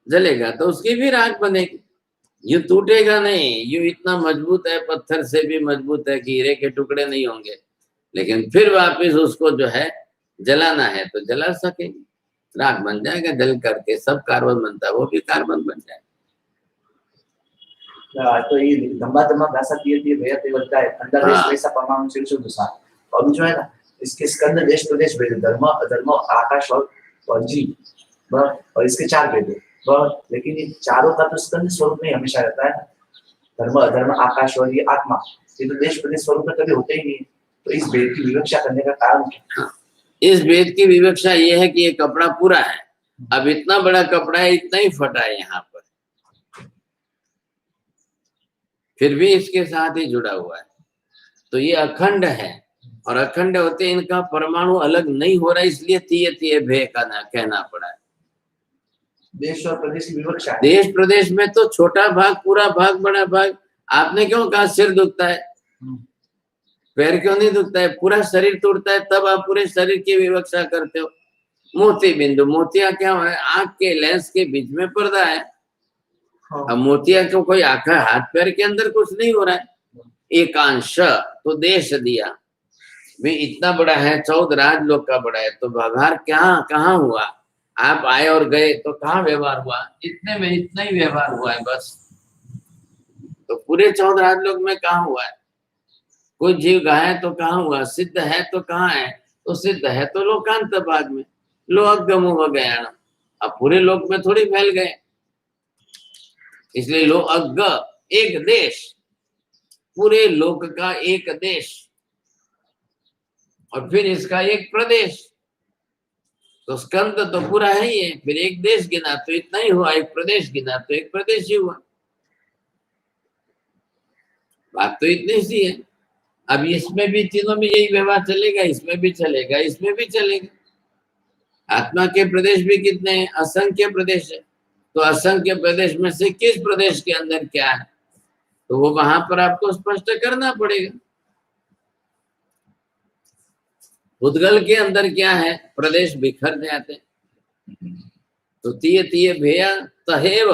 जलेगा तो उसकी भी राख बनेगी, यूं टूटेगा नहीं। यूं इतना मजबूत है, पत्थर से भी मजबूत है कि हीरे के टुकड़े नहीं होंगे, लेकिन फिर वापस उसको जो है जलाना है तो जला सकेंगे, राख बन जाएगा। जल करके सब कार्बन बनता है, वो भी कार्बन बन जाएगा। तो ये लंबा भाषा दिए भैया ते बनता है अंदर देश वैसा परमाणु से शुद्ध सार। और जो है ना, इसके स्कंद देश प्रदेश भेद, धर्म अधर्म आकाश और जीव, और इसके 4 भेद है। लेकिन ये चारों का तो स्कंद स्वरूप में हमेशा रहता है। धर्म अधर्म आकाश और ये आत्मा, ये तो देश प्रदेश स्वरूप में कभी होते ही नहीं। तो इस भेद की विवक्षा करने का कारण क्या? इस भेद की विवक्षा ये है कि ये कपड़ा पूरा है, अब इतना बड़ा कपड़ा है, इतना ही फटा है यहाँ पर, फिर भी इसके साथ ही जुड़ा हुआ है। तो ये अखंड है, और अखंड होते इनका परमाणु अलग नहीं हो रहा, इसलिए तीय भे का कहना पड़ा है। देश और प्रदेश की विवक्षा है। देश प्रदेश में तो छोटा भाग, पूरा भाग, बड़ा भाग। आपने क्यों कहा सिर दुखता है, पैर क्यों नहीं दुखता है? पूरा शरीर टूटता है, तब आप पूरे शरीर की विवक्षा करते हो। मोती बिंदु, मोतिया क्या है? आंख के लेंस के बीच में पर्दा है। अब मोतिया को कोई आंखा हाथ पैर के अंदर कुछ नहीं हो रहा है। एकांश तो देश दिया भी इतना बड़ा है, 14 राजलोक का बड़ा है, तो व्यवहार कहाँ हुआ? आप आए और गए तो कहाँ व्यवहार हुआ? इतने में इतना ही व्यवहार हुआ है बस। तो पूरे 14 राजलोक में कहाँ हुआ है? कोई जीव गाय तो कहाँ हुआ? सिद्ध है तो कहाँ है? तो सिद्ध है तो लोकांत भाग में, लोकगमो गया ना। अब पूरे लोक में थोड़ी फैल गए, इसलिए लोक एक देश, पूरे लोक का एक देश, और फिर इसका एक प्रदेश। तो स्कंद तो पूरा है ही है, फिर एक देश गिना तो इतना ही हुआ, एक प्रदेश गिना तो एक प्रदेश ही हुआ। बात तो इतनी सी है। अब इसमें भी तीनों में यही व्यवहार चलेगा, इसमें भी चलेगा, इसमें भी चलेगा। आत्मा के प्रदेश भी कितने हैं? असंख्य प्रदेश है। तो असंख्य प्रदेश में से किस प्रदेश के अंदर क्या है, तो वो वहां पर आपको स्पष्ट करना पड़ेगा। उद्गल के अंदर क्या है? प्रदेश बिखर जाते, तो तीय भैया तहेव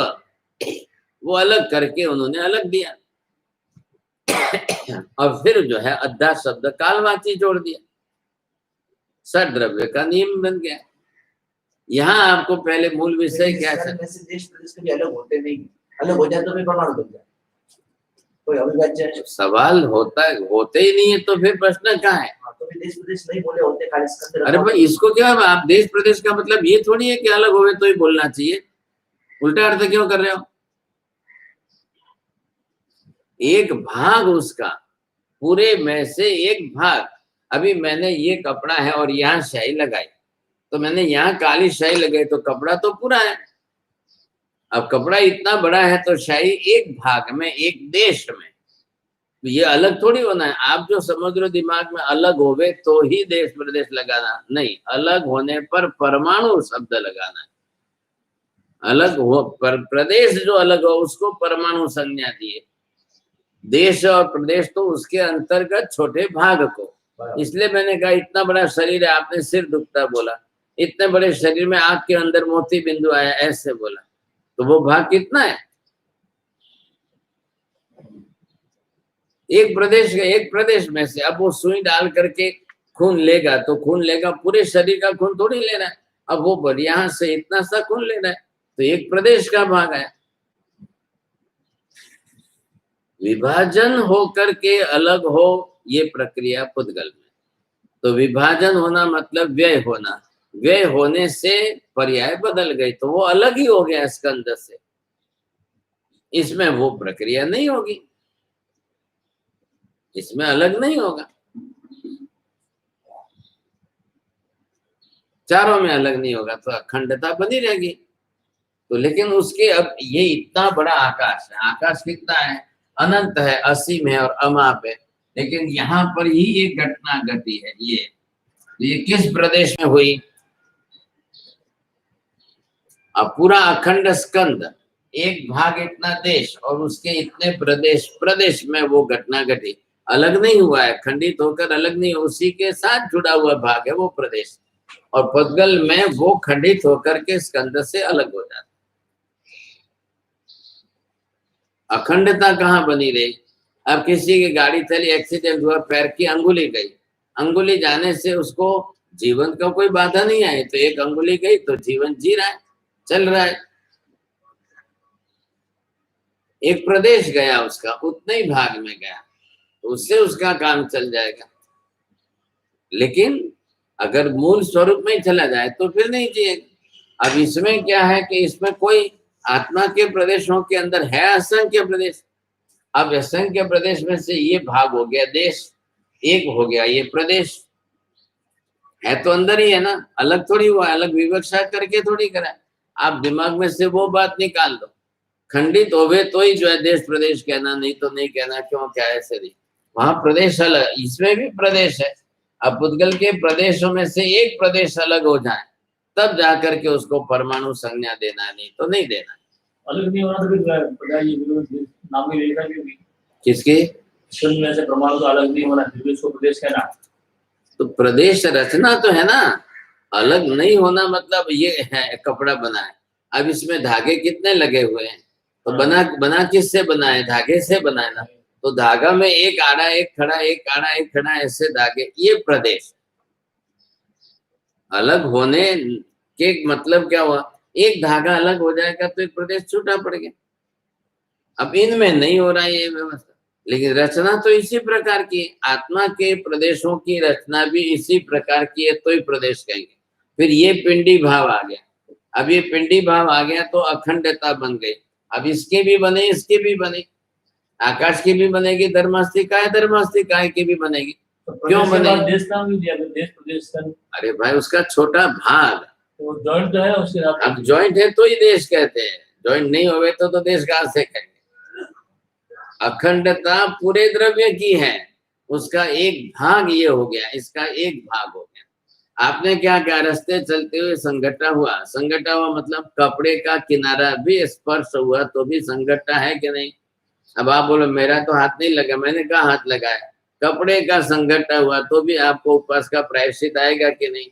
वो अलग करके उन्होंने अलग दिया। और फिर जो है अद्धा शब्द कालवाची जोड़ दिया, सद्रव्य का नियम बन गया। यहाँ आपको पहले मूल विषय क्या है? देश प्रदेश कभी अलग होते नहीं, अलग हो जाए तो फिर परमाणु बन जाए, कोई अविभाज्य है। सवाल होता है, होते ही नहीं है तो फिर प्रश्न कहाँ है? तो भी देश प्रदेश नहीं बोले होते खाली इसके अंदर। अरे भाई इसको क्या, आप देश प्रदेश का मतलब ये थोड़ी है कि अलग होवे तो ही बोलना चाहिए, उल्टा अर्थ क्यों कर रहे हो? एक भाग उसका, पूरे में से एक भाग। अभी मैंने ये कपड़ा है और यहाँ स्याही लगाई, तो मैंने यहाँ काली स्याही लगाई, तो कपड़ा तो पूरा है। अब कपड़ा इतना बड़ा है तो स्याही एक भाग में, एक देश में, तो ये अलग थोड़ी होना है। आप जो समझ रहे हो दिमाग में अलग होवे तो ही देश प्रदेश लगाना, नहीं, अलग होने पर परमाणु शब्द लगाना है। अलग हो पर प्रदेश जो अलग हो उसको परमाणु संज्ञा दिए, देश और प्रदेश तो उसके अंतर्गत छोटे भाग को। इसलिए मैंने कहा इतना बड़ा शरीर है, आपने सिर दुखता बोला, इतने बड़े शरीर में आंख के अंदर मोती बिंदु आया ऐसे बोला, तो वो भाग कितना है? एक प्रदेश में से अब वो सुई डाल करके खून लेगा तो खून लेगा, पूरे शरीर का खून थोड़ी लेना है। अब वो यहाँ से इतना सा खून लेना है, तो एक प्रदेश का भाग है। विभाजन होकर के अलग हो ये प्रक्रिया पुद्गल में, तो विभाजन होना मतलब व्यय होना, व्यय होने से पर्याय बदल गई तो वो अलग ही हो गया स्कंद से, इसमें वो प्रक्रिया नहीं होगी, इसमें अलग नहीं होगा, चारों में अलग नहीं होगा तो अखंडता बनी रहेगी। तो लेकिन उसके अब ये इतना बड़ा आकाश है, आकाश कितना है? अनंत है, असीम है और अमाप है, लेकिन यहाँ पर ही एक घटना घटी है। ये किस प्रदेश में हुई? अब पूरा अखंड स्कंद, एक भाग इतना देश और उसके इतने प्रदेश में वो घटना घटी, अलग नहीं हुआ है, खंडित होकर अलग नहीं, उसी के साथ जुड़ा हुआ भाग है वो प्रदेश, और पुद्गल में वो खंडित होकर के स्कंद से अलग हो जाता। अखंडता कहाँ बनी रही? अब किसी की गाड़ी चली, एक्सीडेंट हुआ, पैर की अंगुली गई, अंगुली जाने से उसको जीवन का कोई बाधा नहीं आई, तो एक अंगुली गई तो जीवन जी रहा है, चल रहा है। एक प्रदेश गया उसका, उतने ही भाग में गया, तो उससे उसका काम चल जाएगा। लेकिन अगर मूल स्वरूप में चला जाए तो फिर नहीं जिएगा। अब इसमें क्या है कि इसमें कोई आत्मा के प्रदेशों के अंदर है असंख्य प्रदेश। अब असंख्य प्रदेश में से ये भाग हो गया देश, एक हो गया ये प्रदेश, है तो अंदर ही है ना, अलग थोड़ी हुआ, अलग विवक्षा करके थोड़ी करा। आप दिमाग में से वो बात निकाल दो, खंडित होवे तो ही जो है देश प्रदेश कहना, नहीं तो नहीं कहना। क्यों, क्या ऐसे नहीं? वहां प्रदेश अलग, इसमें भी प्रदेश है। अब पुद्गल के प्रदेशों में से एक प्रदेश अलग हो जाए तब जाकर के उसको परमाणु संज्ञा देना, नहीं तो नहीं देना। अलग नहीं होना तो फिर नाम भी लेगा क्योंकि किसकी? में से परमाणु तो अलग नहीं होना, फिर भी उसको प्रदेश कहना। तो प्रदेश रचना तो है ना, अलग नहीं होना मतलब ये है कपड़ा बना है, अब इसमें धागे कितने लगे हुए हैं, तो बना किससे बना है? धागे से बना है ना, तो धागा में एक आड़ा एक खड़ा, एक आड़ा एक खड़ा, ऐसे धागे, ये प्रदेश। अलग होने के मतलब क्या हुआ? एक धागा अलग हो जाएगा तो एक प्रदेश छूटा पड़ गया। अब इनमें नहीं हो रहा है ये व्यवस्था, लेकिन रचना तो इसी प्रकार की, आत्मा के प्रदेशों की रचना भी इसी प्रकार की है, तो ही प्रदेश कहेंगे। फिर ये पिंडी भाव आ गया, अब ये पिंडी भाव आ गया तो अखंडता बन गई। अब इसके भी बने, इसके भी बने, आकाश की भी बनेगी, धर्मास्तिकाय की भी बनेगी। क्यों बने? देश नाम भी दिया, देश प्रदेश का। अरे भाई उसका छोटा भाग, तो जॉइंट तो है उसके साथ। अब जॉइंट है तो ही देश कहते हैं, जॉइंट नहीं होवे तो देश कहाँ से कहेंगे? अखंडता पूरे द्रव्य की है, उसका एक भाग ये हो गया, इसका एक भाग हो गया। आपने क्या क्या रास्ते चलते हुए संघटा हुआ, संघटा हुआ मतलब कपड़े का किनारा भी स्पर्श हुआ तो भी संघटा है कि नहीं? अब आप बोलो मेरा तो हाथ नहीं लगा, मैंने कहा हाथ लगाया, कपड़े का संघटा हुआ तो भी आपको उपवास का प्रायश्चित आएगा कि नहीं?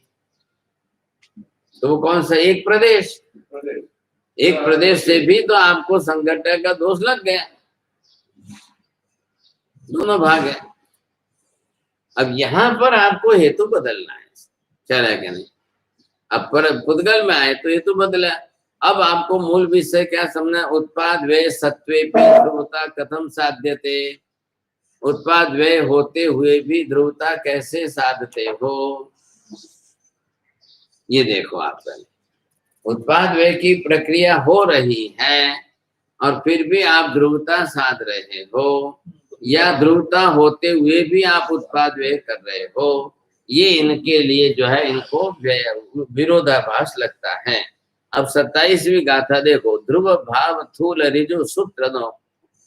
तो वो कौन सा? एक प्रदेश, एक प्रदेश से भी तो आपको संघटक का दोष लग गया, दोनों भाग है। अब यहाँ पर आपको हेतु बदलना है, चला क्या नहीं। अब पर पुद्गल में आए तो हेतु बदला। अब आपको मूल विषय क्या समझना, उत्पाद व्यय सत्वे ध्रुवता कथम साध्यते, उत्पाद व्यय होते हुए भी ध्रुवता कैसे साधते हो। ये देखो आप पहले, उत्पाद व्यय की प्रक्रिया हो रही है और फिर भी आप ध्रुवता साध रहे हो, या ध्रुवता होते हुए भी आप उत्पाद व्यय कर रहे हो, ये इनके लिए जो है इनको विरोधाभास लगता है। अब 27वीं गाथा देखो, ध्रुव भाव थूल ऋजु सूत्र नो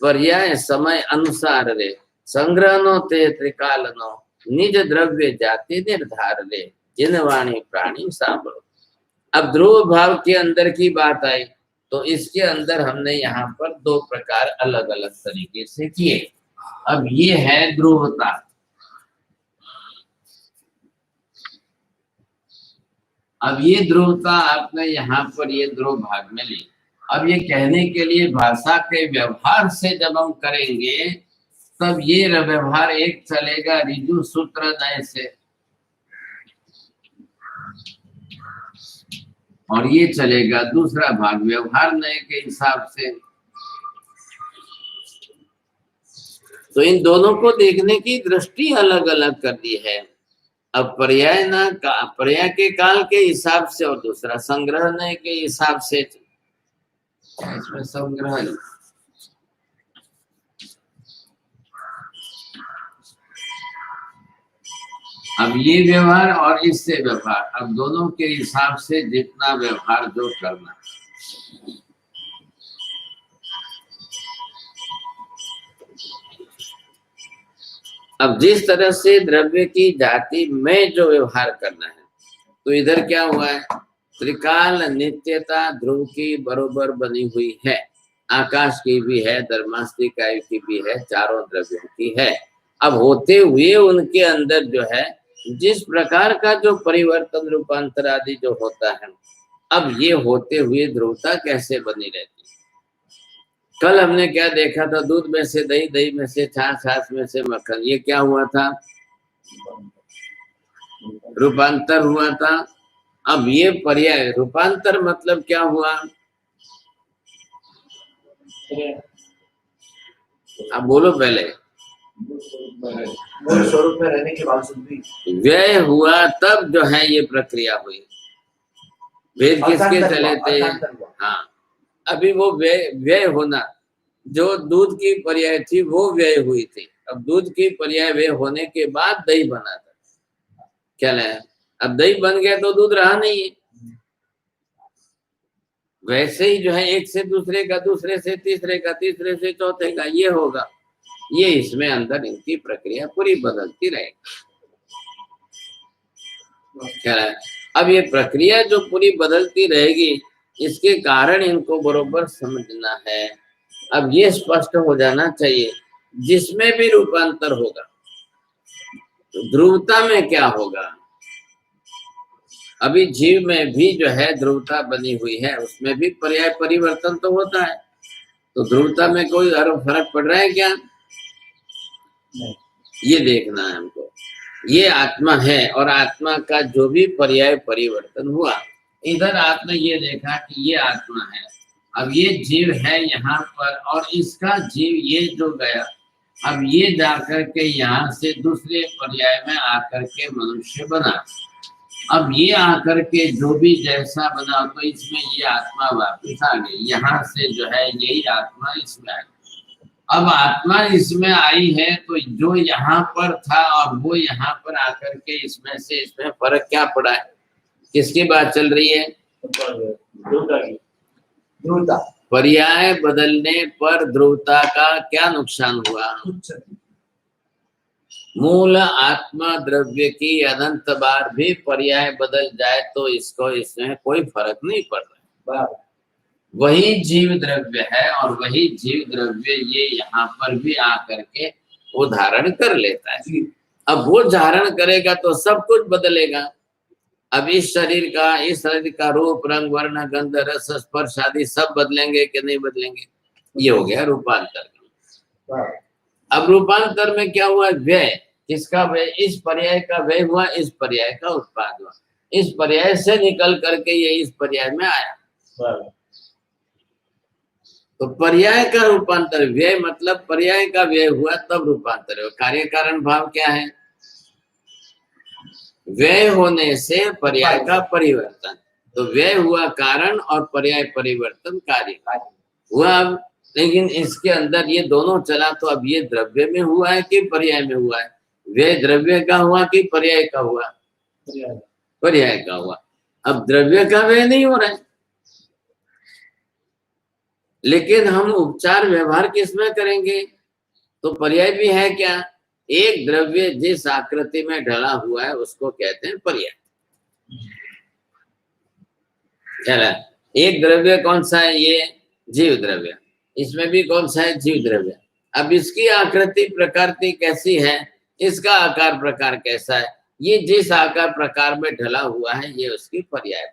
पर्याय समय अनुसार रे संग्रह नो ते त्रिकाल नो निज द्रव्य जाति निर्धार ले जिन वाणी प्राणी सांभो। अब ध्रुव भाव के अंदर की बात आई तो इसके अंदर हमने यहाँ पर दो प्रकार अलग अलग तरीके से किए। अब ये है ध्रुवता। अब ये ध्रुवता आपने यहाँ पर ये ध्रुव भाग में ली। अब ये कहने के लिए भाषा के व्यवहार से जब हम करेंगे तब ये व्यवहार एक चलेगा ऋजु सूत्र नय से, और ये चलेगा दूसरा भाग व्यवहार नय के हिसाब से। तो इन दोनों को देखने की दृष्टि अलग अलग कर दी है। अब पर्याय ना पर्याय के काल के हिसाब से और दूसरा संग्रह नय के हिसाब से, इसमें संग्रह नहीं। अब ये व्यवहार और इससे व्यवहार, अब दोनों के हिसाब से जितना व्यवहार जो करना। अब जिस तरह से द्रव्य की जाति में जो व्यवहार करना है, तो इधर क्या हुआ है, त्रिकाल नित्यता ध्रुव की बरोबर बनी हुई है, आकाश की भी है, धर्मास्तिकाय की भी है, चारों द्रव्यों की है। अब होते हुए उनके अंदर जो है जिस प्रकार का जो परिवर्तन रूपांतर आदि जो होता है, अब ये होते हुए ध्रुवता कैसे बनी रहती। कल हमने क्या देखा था, दूध में से दही, दही में से छाछ, छाछ में से मक्खन, ये क्या हुआ था, रूपांतर हुआ था। अब ये पर्याय रूपांतर मतलब क्या हुआ, अब बोलो पहले। स्वरूप में रहने के बावजूद भी व्यय हुआ तब जो है ये प्रक्रिया हुई। वेद किसके चले थे, हाँ, अभी वो व्यय होना, जो दूध की पर्याय थी वो व्यय हुई थी। अब दूध की पर्याय व्यय होने के बाद दही बना था, क्या है, अब दही बन गया तो दूध रहा नहीं है। वैसे ही जो है एक से दूसरे का, दूसरे से तीसरे का, तीसरे से चौथे का, ये होगा। ये इसमें अंदर इनकी प्रक्रिया पूरी बदलती रहेगी, क्या है। अब ये प्रक्रिया जो पूरी बदलती रहेगी, इसके कारण इनको बरोबर समझना है। अब ये स्पष्ट हो जाना चाहिए, जिसमें भी रूपांतर होगा तो ध्रुवता में क्या होगा। अभी जीव में भी जो है ध्रुवता बनी हुई है, उसमें भी पर्याय परिवर्तन तो होता है, तो ध्रुवता में कोई फर्क पड़ रहा है क्या, ये देखना है हमको। ये आत्मा है और आत्मा का जो भी पर्याय परिवर्तन हुआ, इधर आपने ये देखा कि ये आत्मा है, अब ये जीव है यहाँ पर, और इसका जीव ये जो गया, अब ये जाकर के यहाँ से दूसरे पर्याय में आकर के मनुष्य बना। अब ये आकर के जो भी जैसा बना, तो इसमें ये आत्मा वापिस आ गई, यहाँ से जो है यही आत्मा इसमें आई। अब आत्मा इसमें आई है तो जो यहाँ पर था और वो यहाँ पर आकर के इसमें से इसमें फर्क क्या पड़ा है, किसकी बात चल रही है, ध्रुवता। पर्याय बदलने पर ध्रुवता का क्या नुकसान हुआ, मूल आत्मा द्रव्य की अनंत बार भी पर्याय बदल जाए तो इसको इसमें कोई फर्क नहीं पड़ रहा। वही जीव द्रव्य है और वही जीव द्रव्य ये यहाँ पर भी आकर के वो धारण कर लेता है। अब वो धारण करेगा तो सब कुछ बदलेगा। अब इस शरीर का रूप, रंग, वर्ण, गंध, रस, स्पर्श आदि सब बदलेंगे कि नहीं बदलेंगे? ये हो गया रूपांतर। अब रूपांतर में क्या हुआ? व्यय। किसका व्यय? इस पर्याय का व्यय हुआ, इस पर्याय का उत्पाद हुआ। इस पर्याय से निकल करके ये इस पर्याय में आया। तो पर्याय का रूपांतर, व्यय मतलब पर्याय का व्यय हुआ तब रूपांतर है। कार्य कारण भाव क्या है? व्यय होने से पर्याय का परिवर्तन। तो व्यय हुआ कारण और पर्याय परिवर्तन कार्य हुआ। अब लेकिन इसके अंदर ये दोनों चला, तो अब ये द्रव्य में हुआ है कि पर्याय में हुआ है? व्यय द्रव्य का हुआ कि पर्याय का हुआ? पर्याय का हुआ। अब द्रव्य का व्यय नहीं हो रहा है, लेकिन हम उपचार व्यवहार किसमें करेंगे? तो पर्याय भी है क्या? एक द्रव्य जिस आकृति में ढला हुआ है उसको कहते हैं पर्याय। चला, एक द्रव्य कौन सा है? ये जीव द्रव्य। इसमें भी कौन सा है? जीव द्रव्य। अब इसकी आकृति प्रकृति कैसी है, इसका आकार प्रकार कैसा है, ये जिस आकार प्रकार में ढला हुआ है ये उसकी पर्याय,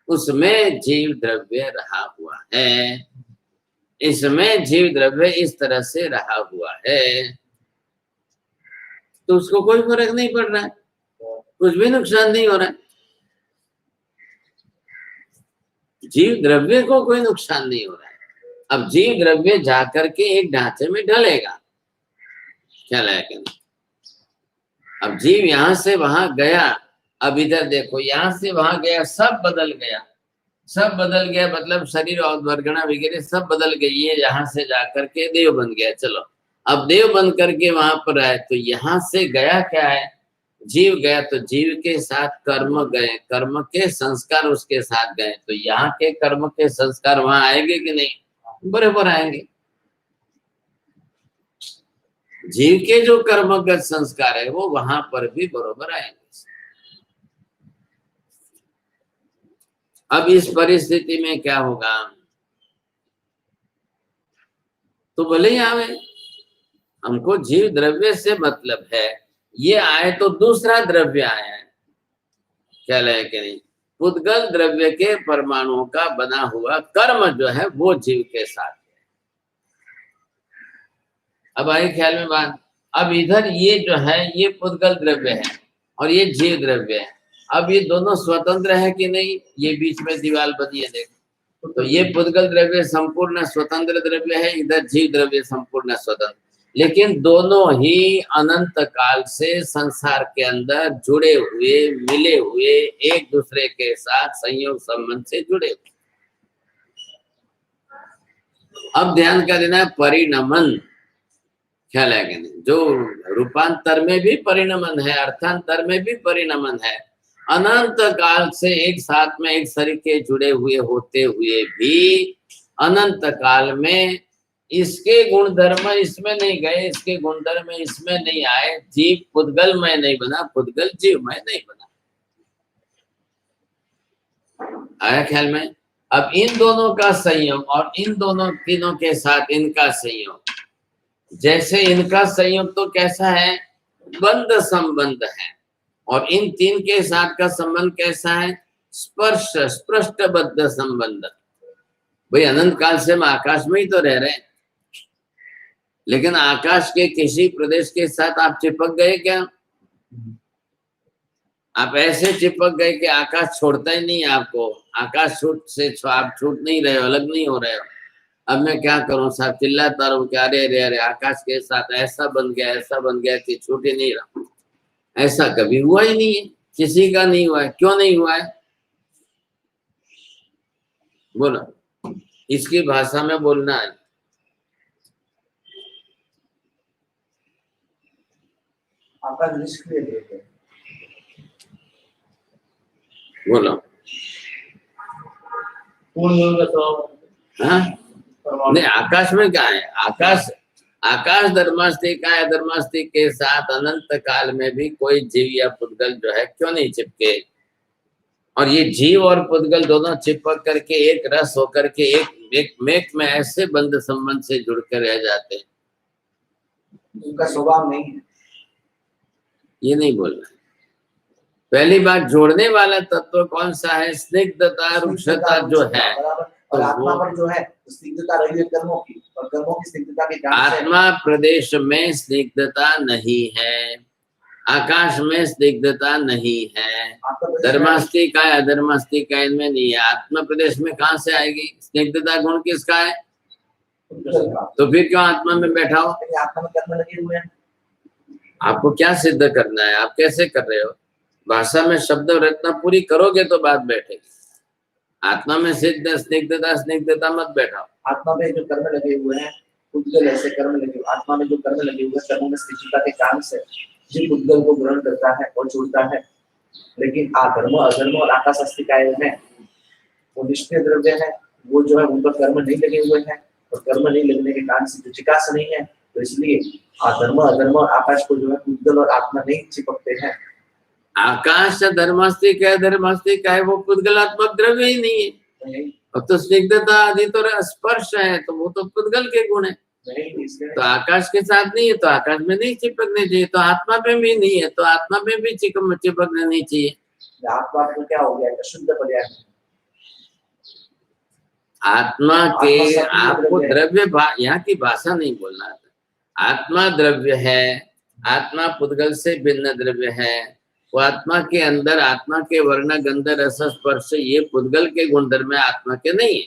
उसमें जीव द्रव्य रहा हुआ है। इसमें जीव द्रव्य इस तरह से रहा हुआ है, तो उसको कोई फर्क नहीं पड़ रहा है, कुछ भी नुकसान नहीं हो रहा है। जीव द्रव्य को कोई नुकसान नहीं हो रहा है। अब जीव द्रव्य जाकर के एक ढांचे में ढलेगा, क्या लगेगा? अब जीव यहां से वहां गया, अब इधर देखो, यहां से वहां गया, सब बदल गया। सब बदल गया मतलब शरीर और वर्गणा वगैरह सब बदल गई। ये यहाँ से जाकर के देव बन गया। चलो, अब देव बन करके वहां पर आए, तो यहाँ से गया क्या है? जीव गया, तो जीव के साथ कर्म गए, कर्म के संस्कार उसके साथ गए, तो यहाँ के कर्म के संस्कार वहां आएंगे कि नहीं? बराबर आएंगे। जीव के जो कर्मगत संस्कार है वो वहां पर भी बराबर आएंगे। अब इस परिस्थिति में क्या होगा? तो भले ही आवे, हमको जीव द्रव्य से मतलब है। ये आए तो दूसरा द्रव्य आया है, क्या लगे कि नहीं? पुद्गल द्रव्य के परमाणुओं का बना हुआ कर्म जो है वो जीव के साथ है। अब आए ख्याल में बात। अब इधर ये जो है ये पुद्गल द्रव्य है और ये जीव द्रव्य है। अब ये दोनों स्वतंत्र है कि नहीं? ये बीच में दीवार बनी है, देखो, तो ये पुद्गल द्रव्य संपूर्ण स्वतंत्र द्रव्य है, इधर जीव द्रव्य संपूर्ण स्वतंत्र, लेकिन दोनों ही अनंत काल से संसार के अंदर जुड़े हुए, मिले हुए, एक दूसरे के साथ संयोग संबंध से जुड़े हुए। अब ध्यान कर देना, परिणमन, ख्याल है कि नहीं? जो रूपांतर में भी परिणमन है, अर्थांतर में भी परिणमन है। अनंत काल से एक साथ में एक शरीर के जुड़े हुए होते हुए भी अनंत काल में इसके गुणधर्म इसमें नहीं गए, इसके गुणधर्म इसमें नहीं आए। जीव पुद्गल में नहीं बना, पुद्गल जीव में नहीं बना। आया ख्याल में? अब इन दोनों का संयोग और इन दोनों तीनों के साथ इनका संयोग, जैसे इनका संयोग तो कैसा है? बंध संबंध है, और इन तीन के साथ का संबंध कैसा है? स्पर्श स्पृष्टबद्ध संबंध। भाई अनंत काल से हम आकाश में ही तो रह रहे हैं, लेकिन आकाश के किसी प्रदेश के साथ आप चिपक गए क्या? आप ऐसे चिपक गए कि आकाश छोड़ता ही नहीं आपको। आकाश छूट से आप छूट नहीं रहे हो, अलग नहीं हो रहे हो। अब मैं क्या करूं साहब, चिल्लाता रहूं कि अरे अरे अरे आकाश के साथ ऐसा बन गया कि छूट ही नहीं रहा। ऐसा कभी हुआ ही नहीं है, किसी का नहीं हुआ है। क्यों नहीं हुआ है? बोलो, इसकी भाषा में बोलना है। आपका निष्क्रिय है, बोलो। पूर्ण स्वभाव। हाँ नहीं, आकाश में क्या है? आकाश धर्मास्ति का धर्मास्ति के साथ अनंत काल में भी कोई जीव या पुद्गल जो है क्यों नहीं चिपके? और ये जीव और पुद्गल दोनों चिपक करके एक रस होकर के एक मेक में ऐसे बंध संबंध से जुड़ कर रह जाते हैं। उनका स्वभाव नहीं है, ये नहीं बोलना है। पहली बात, जोड़ने वाला तत्व कौन सा है? स्निग्धता, रुक्षता जो है। बराबर। और तो आत्मा वो पर जो है स्निग्धता रही है कर्मों की, और कर्मों की स्निग्धता के कारण से आत्मा प्रदेश में स्निग्धता नहीं है, आकाश में स्निग्धता नहीं है, आपका प्रदेश में धर्मास्ति का है, अधर्मास्ति का इनमें नहीं है। आत्मा प्रदेश में कहाँ से आएगी स्निग्धता? गुण किसका है? तो फिर क्यों आत्मा में बैठा हो? आत्मा में कर्म लगे हुए हैं। आपको क्या सिद्ध करना है? आप कैसे कर रहे हो? भाषा में शब्द रचना पूरी करोगे तो बात बैठेगी। आत्मा में सिद्ध स्निग्धता स्निग्धता मत बैठाओ। आत्मा में जो कर्म लगे हुए हैं, पुद्गल ऐसे कर्म लगे, आत्मा में जो कर्म लगे हुए हैं, कर्मों में स्थितिता के कारण से जिन पुद्गल को ग्रहण करता है और छोड़ता है। लेकिन आधर्म, अधर्म और आकाश अस्तिकाय में वो निष्क्रिय द्रव्य है, वो जो है उन पर कर्म नहीं लगे हुए हैं, और कर्म नहीं लगने के कारण से चिकास नहीं है, तो इसलिए आधर्म, अधर्म और आकाश को जो है पुद्गल और आत्मा नहीं चिपकते हैं। आकाश धर्मास्तिक है, धर्मास्तिक है, वो पुद्गलात्मक द्रव्य ही नहीं है। नहीं, अब तो स्निग्धता आदि तो स्पर्श है, तो वो तो पुद्गल के गुण है। नहीं, इसलिए तो आकाश के साथ नहीं है, तो आकाश में नहीं चिपकने चाहिए, तो आत्मा में भी नहीं है, तो आत्मा में भी चिपकने नहीं चाहिए। आत्मा को क्या हो गया? शुद्ध पर्याय। आत्मा के आत्मा सब आपको द्रव्य द्रव्य यहाँ की भाषा नहीं बोलना था। आत्मा द्रव्य है, आत्मा पुद्गल से भिन्न द्रव्य है। वो आत्मा के अंदर, आत्मा के वर्ण गंध रस स्पर्श, ये पुद्गल के गुणधर्म आत्मा के नहीं है।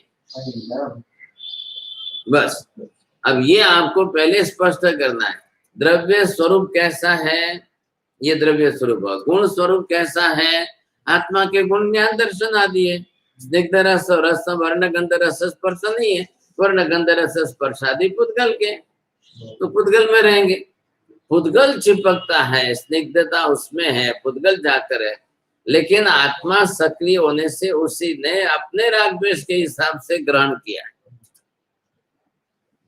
बस अब ये आपको पहले स्पष्ट करना है। द्रव्य स्वरूप कैसा है? ये द्रव्य स्वरूप है। गुण स्वरूप कैसा है? आत्मा के गुण ज्ञान दर्शन आदि है। स्निग्ध रस, रस वर्ण गंध रस स्पर्श नहीं है, वर्ण गंध रस स्पर्श आदि पुद्गल के, तो पुद्गल में रहेंगे। पुद्गल चिपकता है, स्निग्धता उसमें है, पुद्गल जाकर है, लेकिन आत्मा सक्रिय होने से उसी ने अपने राग द्वेष के हिसाब से ग्रहण किया है,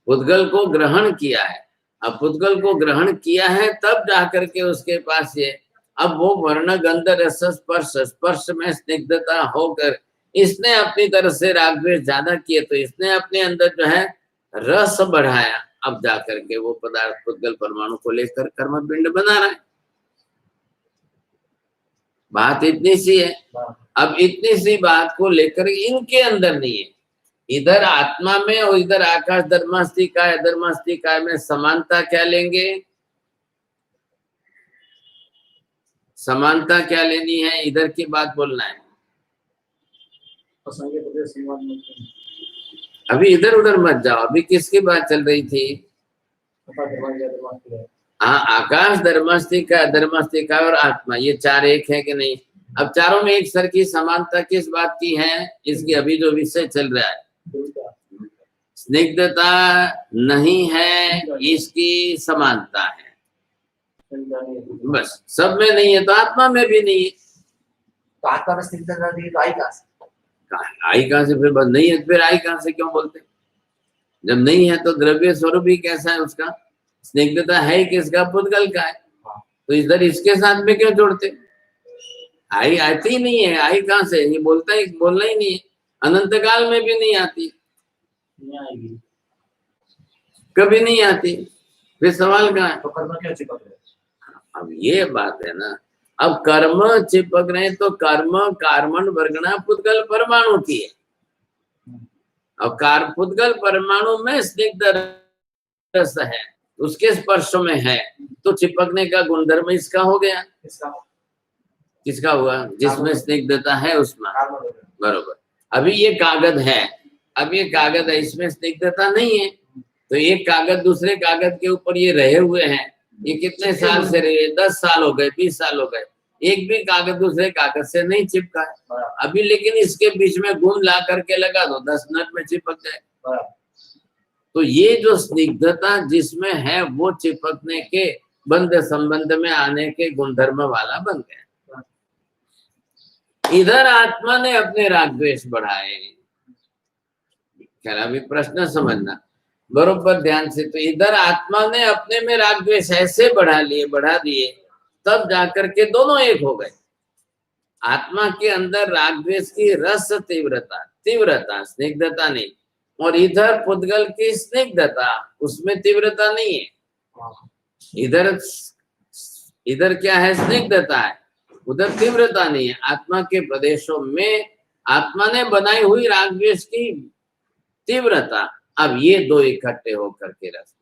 पुद्गल को ग्रहण किया है। अब पुद्गल को ग्रहण किया है तब जाकर के उसके पास ये, अब वो वर्ण गंध रस स्पर्श, स्पर्श में स्निग्धता होकर इसने अपनी तरफ से राग द्वेष ज्यादा किए, तो इसने अपने अंदर जो है रस बढ़ाया। अब जाकर के वो पदार्थ पुद्गल परमाणु को लेकर कर्म पिंड बना रहा है। बात इतनी सी है। अब इतनी सी बात को लेकर इनके अंदर नहीं है, इधर आत्मा में और इधर आकाश धर्मास्तिकाय, धर्मास्तिकाय में समानता क्या लेंगे? समानता क्या लेनी है? इधर की बात बोलना है। अभी इधर उधर मत जाओ। अभी किसकी बात चल रही थी? हाँ, आकाश धर्मास्तिकाय, धर्मास्तिकाय और आत्मा, ये चार एक है कि नहीं? अब चारों में एक सर की समानता किस बात की है? इसकी अभी जो विषय चल रहा है, स्निग्धता नहीं है, इसकी समानता है। बस सब में नहीं है तो आत्मा में भी नहीं है। तो आत्मा में स्निग्धता नहीं है तो आई कहाँ से? आई कहाँ से? फिर बस नहीं है, फिर आई कहाँ से क्यों बोलते? जब नहीं है तो द्रव्य स्वरूप ही कैसा है उसका? स्निग्धता है किसका? पुद्गल का है, तो इधर इसके साथ में क्यों जोड़ते? आई आती ही नहीं है, आई कहाँ से? ये बोलना ही नहीं है, अनंत काल में भी नहीं आती, कभी नहीं आती, फिर सवाल कहाँ है? तो कर्म क्यों चिपक रहे? अब ये बात है ना, अब कर्म चिपक रहे तो कर्म कार्मण वर्गणा पुद्गल परमाणु की है। अब पुद्गल परमाणु में स्निग्ध रस है, उसके स्पर्श में है, तो चिपकने का गुणधर्म इसका हो गया। किसका हुआ? जिसमें स्निग्धता है उसमें। बरोबर। अभी ये कागज है, अब ये कागज है, इसमें स्निग्धता नहीं है, तो एक कागज दूसरे कागज के ऊपर ये रहे हुए हैं, ये कितने साल से रहे? 10 साल हो गए, 20 साल हो गए, एक भी कागज दूसरे कागज से नहीं चिपका है अभी, लेकिन इसके बीच में घूम ला करके लगा दो, 10 मिनट में चिपक जाए। तो ये जो स्निग्धता जिसमें है वो चिपकने के बंध संबंध में आने के गुणधर्म वाला बन गया। इधर आत्मा ने अपने राग द्वेष बढ़ाए। अभी प्रश्न समझना बरोबर ध्यान से। तो इधर आत्मा ने अपने में राग द्वेष ऐसे बढ़ा दिए, तब जाकर के दोनों एक हो गए। आत्मा के अंदर राग द्वेष की रस तीव्रता, स्निग्धता नहीं, और इधर पुद्गल की स्निग्धता, उसमें तीव्रता नहीं है। इधर क्या है? स्निग्धता है, उधर तीव्रता नहीं है। आत्मा के प्रदेशों में आत्मा ने बनाई हुई राग द्वेष की तीव्रता, अब ये दो इकट्ठे होकर के रस,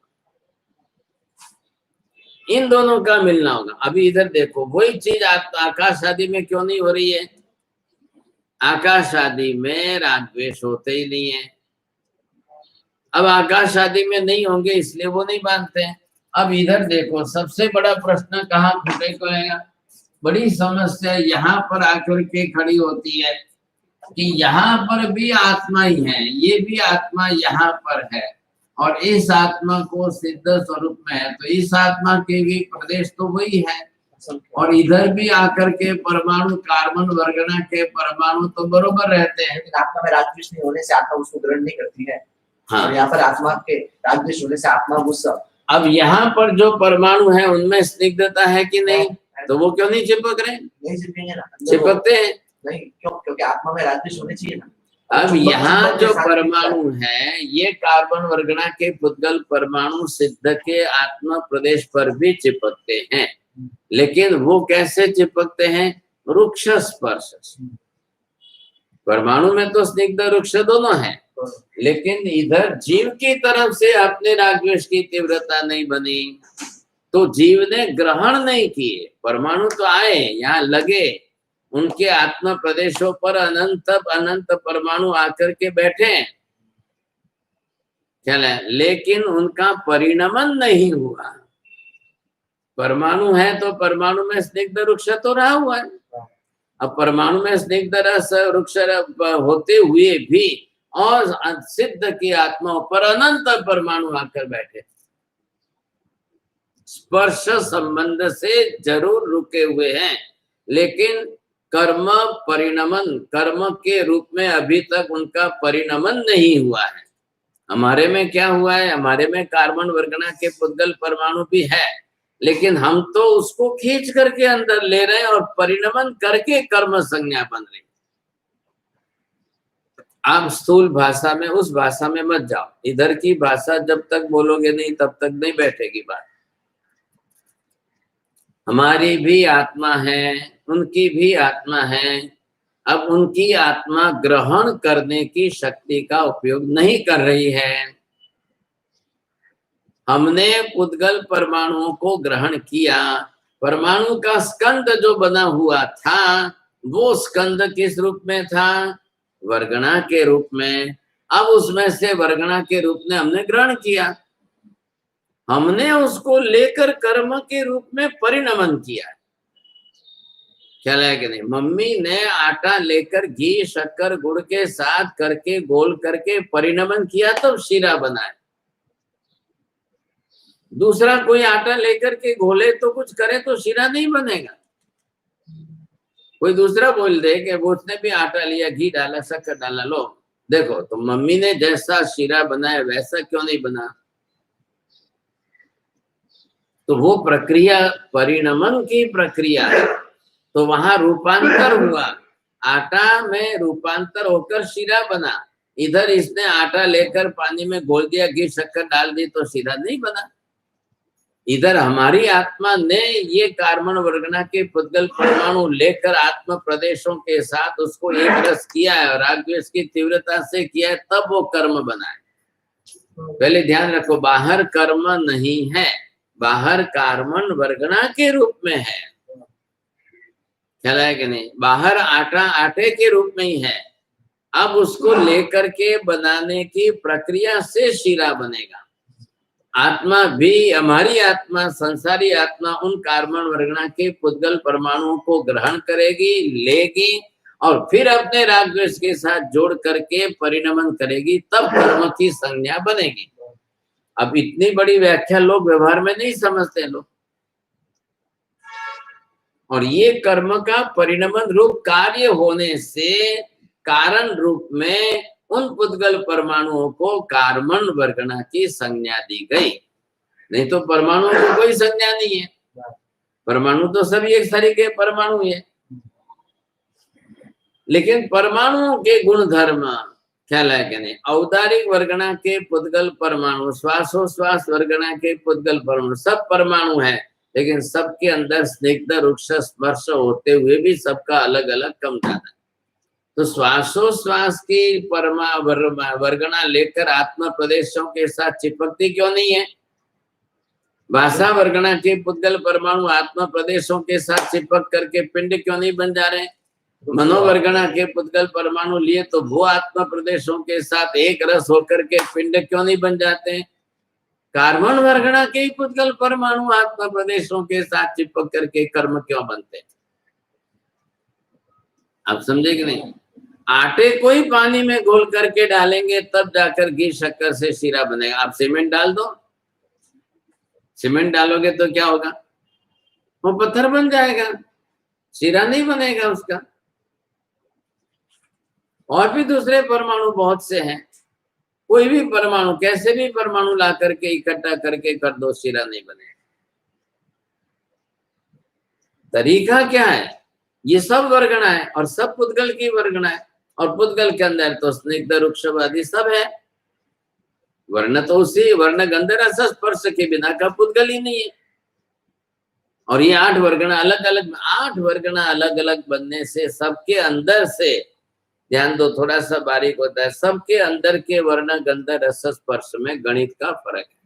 इन दोनों का मिलना होगा। अभी इधर देखो, वही चीज आकाश आदि में क्यों नहीं हो रही है? आकाश आदि में राग द्वेष होते ही नहीं है। अब आकाश आदि में नहीं होंगे इसलिए वो नहीं बांधते हैं। अब इधर देखो, सबसे बड़ा प्रश्न कहाँ फुटे को रहेगा? बड़ी समस्या यहाँ पर आकर के खड़ी होती है कि यहाँ पर भी आत्मा ही है, ये भी आत्मा यहाँ पर है, और इस आत्मा को सिद्ध स्वरूप में है, तो इस आत्मा के भी प्रदेश तो वही है, और इधर भी आकर के परमाणु कार्बन वर्गना के परमाणु तो बरोबर रहते हैं। लेकिन आत्मा में राग द्वेष नहीं होने से आत्मा उसको ग्रहण नहीं करती है। हाँ, और यहाँ पर आत्मा के राग द्वेष होने से आत्मा गुस्सा। अब यहाँ पर जो परमाणु है उनमें स्निग्धता है कि नहीं? तो वो क्यों नहीं चिपक रहे? नहीं चिपकेंगे ना, चिपकते हैं। नहीं क्यों? क्योंकि आत्मा में राग द्वेष होने चाहिए ना। अब यहाँ जो परमाणु है ये कार्बन वर्गना के पुद्गल परमाणु सिद्ध के आत्मा प्रदेश पर भी चिपकते हैं, लेकिन वो कैसे चिपकते हैं? रुक्ष स्पर्श। परमाणु में तो स्निग्ध रुक्ष दोनों है, लेकिन इधर जीव की तरफ से अपने राग द्वेष की तीव्रता नहीं बनी, तो जीव ने ग्रहण नहीं किए। परमाणु तो आए, यहाँ लगे, उनके आत्मा प्रदेशों पर अनंत अनंत परमाणु आकर के बैठे, ख्याल है, लेकिन उनका परिणमन नहीं हुआ। परमाणु है तो परमाणु में स्निग्ध रुक्ष तो रहा हुआ है। अब परमाणु में स्निग्ध रस रुक्ष होते हुए भी और सिद्ध की आत्मा पर अनंत परमाणु आकर बैठे, स्पर्श संबंध से जरूर रुके हुए हैं, लेकिन कर्म परिणमन, कर्म के रूप में अभी तक उनका परिणमन नहीं हुआ है। हमारे में क्या हुआ है? हमारे में कार्बन वर्गना के पुद्गल परमाणु भी है, लेकिन हम तो उसको खींच करके अंदर ले रहे हैं और परिणमन करके कर्म संज्ञा बन रही। आप स्थूल भाषा में, उस भाषा में मत जाओ, इधर की भाषा जब तक बोलोगे नहीं तब तक नहीं बैठेगी बात। हमारी भी आत्मा है, उनकी भी आत्मा है। अब उनकी आत्मा ग्रहण करने की शक्ति का उपयोग नहीं कर रही है। हमने पुद्गल परमाणुओं को ग्रहण किया, परमाणु का स्कंद जो बना हुआ था वो स्कंद किस रूप में था? वर्गणा के रूप में। अब उसमें से वर्गणा के रूप में हमने ग्रहण किया, हमने उसको लेकर कर्म के रूप में परिणमन किया। ख्याल है कि नहीं? मम्मी ने आटा लेकर घी शक्कर गुड़ के साथ करके गोल करके परिणमन किया तब शीरा बनाए। दूसरा कोई आटा लेकर के घोले तो कुछ करे तो शीरा नहीं बनेगा। कोई दूसरा बोल दे कि उसने भी आटा लिया, घी डाला, शक्कर डाला, लो देखो तो मम्मी ने जैसा शीरा बनाया वैसा क्यों नहीं बना? तो वो प्रक्रिया परिणमन की प्रक्रिया है, तो वहां रूपांतर हुआ, आटा में रूपांतर होकर शीरा बना। इधर इसने आटा लेकर पानी में घोल दिया, घी शक्कर डाल दी तो शीरा नहीं बना। इधर हमारी आत्मा ने ये कार्बन वर्गना के पुद्गल परमाणु लेकर आत्म प्रदेशों के साथ उसको एक रस किया है और राग द्वेष की तीव्रता से किया है, तब वो कर्म बना है। पहले ध्यान रखो, बाहर कर्म नहीं है, बाहर कार्बन वर्गना के रूप में है। ख्याल है कि नहीं? बाहर आटा आटे के रूप में ही है। अब उसको लेकर के बनाने की प्रक्रिया से शीरा बनेगा। आत्मा भी, हमारी आत्मा, संसारी आत्मा उन कार्बन वर्गना के पुद्गल परमाणुओं को ग्रहण करेगी, लेगी और फिर अपने राग द्वेष के साथ जोड़ करके परिणमन करेगी, तब कर्म की संज्ञा बनेगी। अब इतनी बड़ी व्याख्या लोग व्यवहार में नहीं समझते लोग। और ये कर्म का परिणमन रूप कार्य होने से कारण रूप में उन पुद्गल परमाणुओं को कार्बन वर्गना की संज्ञा दी गई। नहीं तो परमाणुओं को कोई संज्ञा नहीं है, परमाणु तो सभी एक तरीके परमाणु है। लेकिन परमाणुओं के गुण धर्म, ख्याल है कि नहीं? औदारिक वर्गना के पुद्गल परमाणु, श्वासोश्वास वर्गना के पुद्गल परमाणु, सब परमाणु है, लेकिन सबके अंदर स्निग्ध रुक्ष स्पर्श होते हुए भी सबका अलग अलग कम ज्यादा है। तो श्वासोश्वास की वर्गणा लेकर आत्मा प्रदेशों के साथ चिपकती क्यों नहीं है? भाषा वर्गणा के पुद्गल परमाणु आत्मा प्रदेशों के साथ चिपक करके पिंड क्यों नहीं बन जा रहे? मनोवर्गणा के पुद्गल परमाणु लिए तो वो आत्मा प्रदेशों के साथ एक रस होकर के पिंड क्यों नहीं बन जाते हैं? कार्बन वर्गणा के पुद्गल परमाणु आत्मा प्रदेशों के साथ चिपक करके कर्म क्यों बनते हैं? आप समझे कि नहीं? आटे को ही पानी में घोल करके डालेंगे तब जाकर घी शक्कर से शीरा बनेगा। आप सीमेंट डाल दो, सीमेंट डालोगे तो क्या होगा? वो पत्थर बन जाएगा, शीरा नहीं बनेगा उसका। और भी दूसरे परमाणु बहुत से हैं, कोई भी परमाणु कैसे भी परमाणु ला करके इकट्ठा करके कर दो, शीरा नहीं बनेगा। तरीका क्या है? ये सब वर्गणा है और सब पुद्गल की वर्गणा है, और पुद्गल के अंदर तो स्निग्ध रुक्षवादी सब है। वर्ण तो उसी वर्ण गंध रस स्पर्श के बिना का पुद्गल ही नहीं है। और ये 8 वर्गणा अलग अलग, 8 वर्गणा अलग अलग बनने से सबके अंदर से, ध्यान दो थोड़ा सा बारीक होता है, सबके अंदर के वर्ण गंध रस स्पर्श में गणित का फर्क है।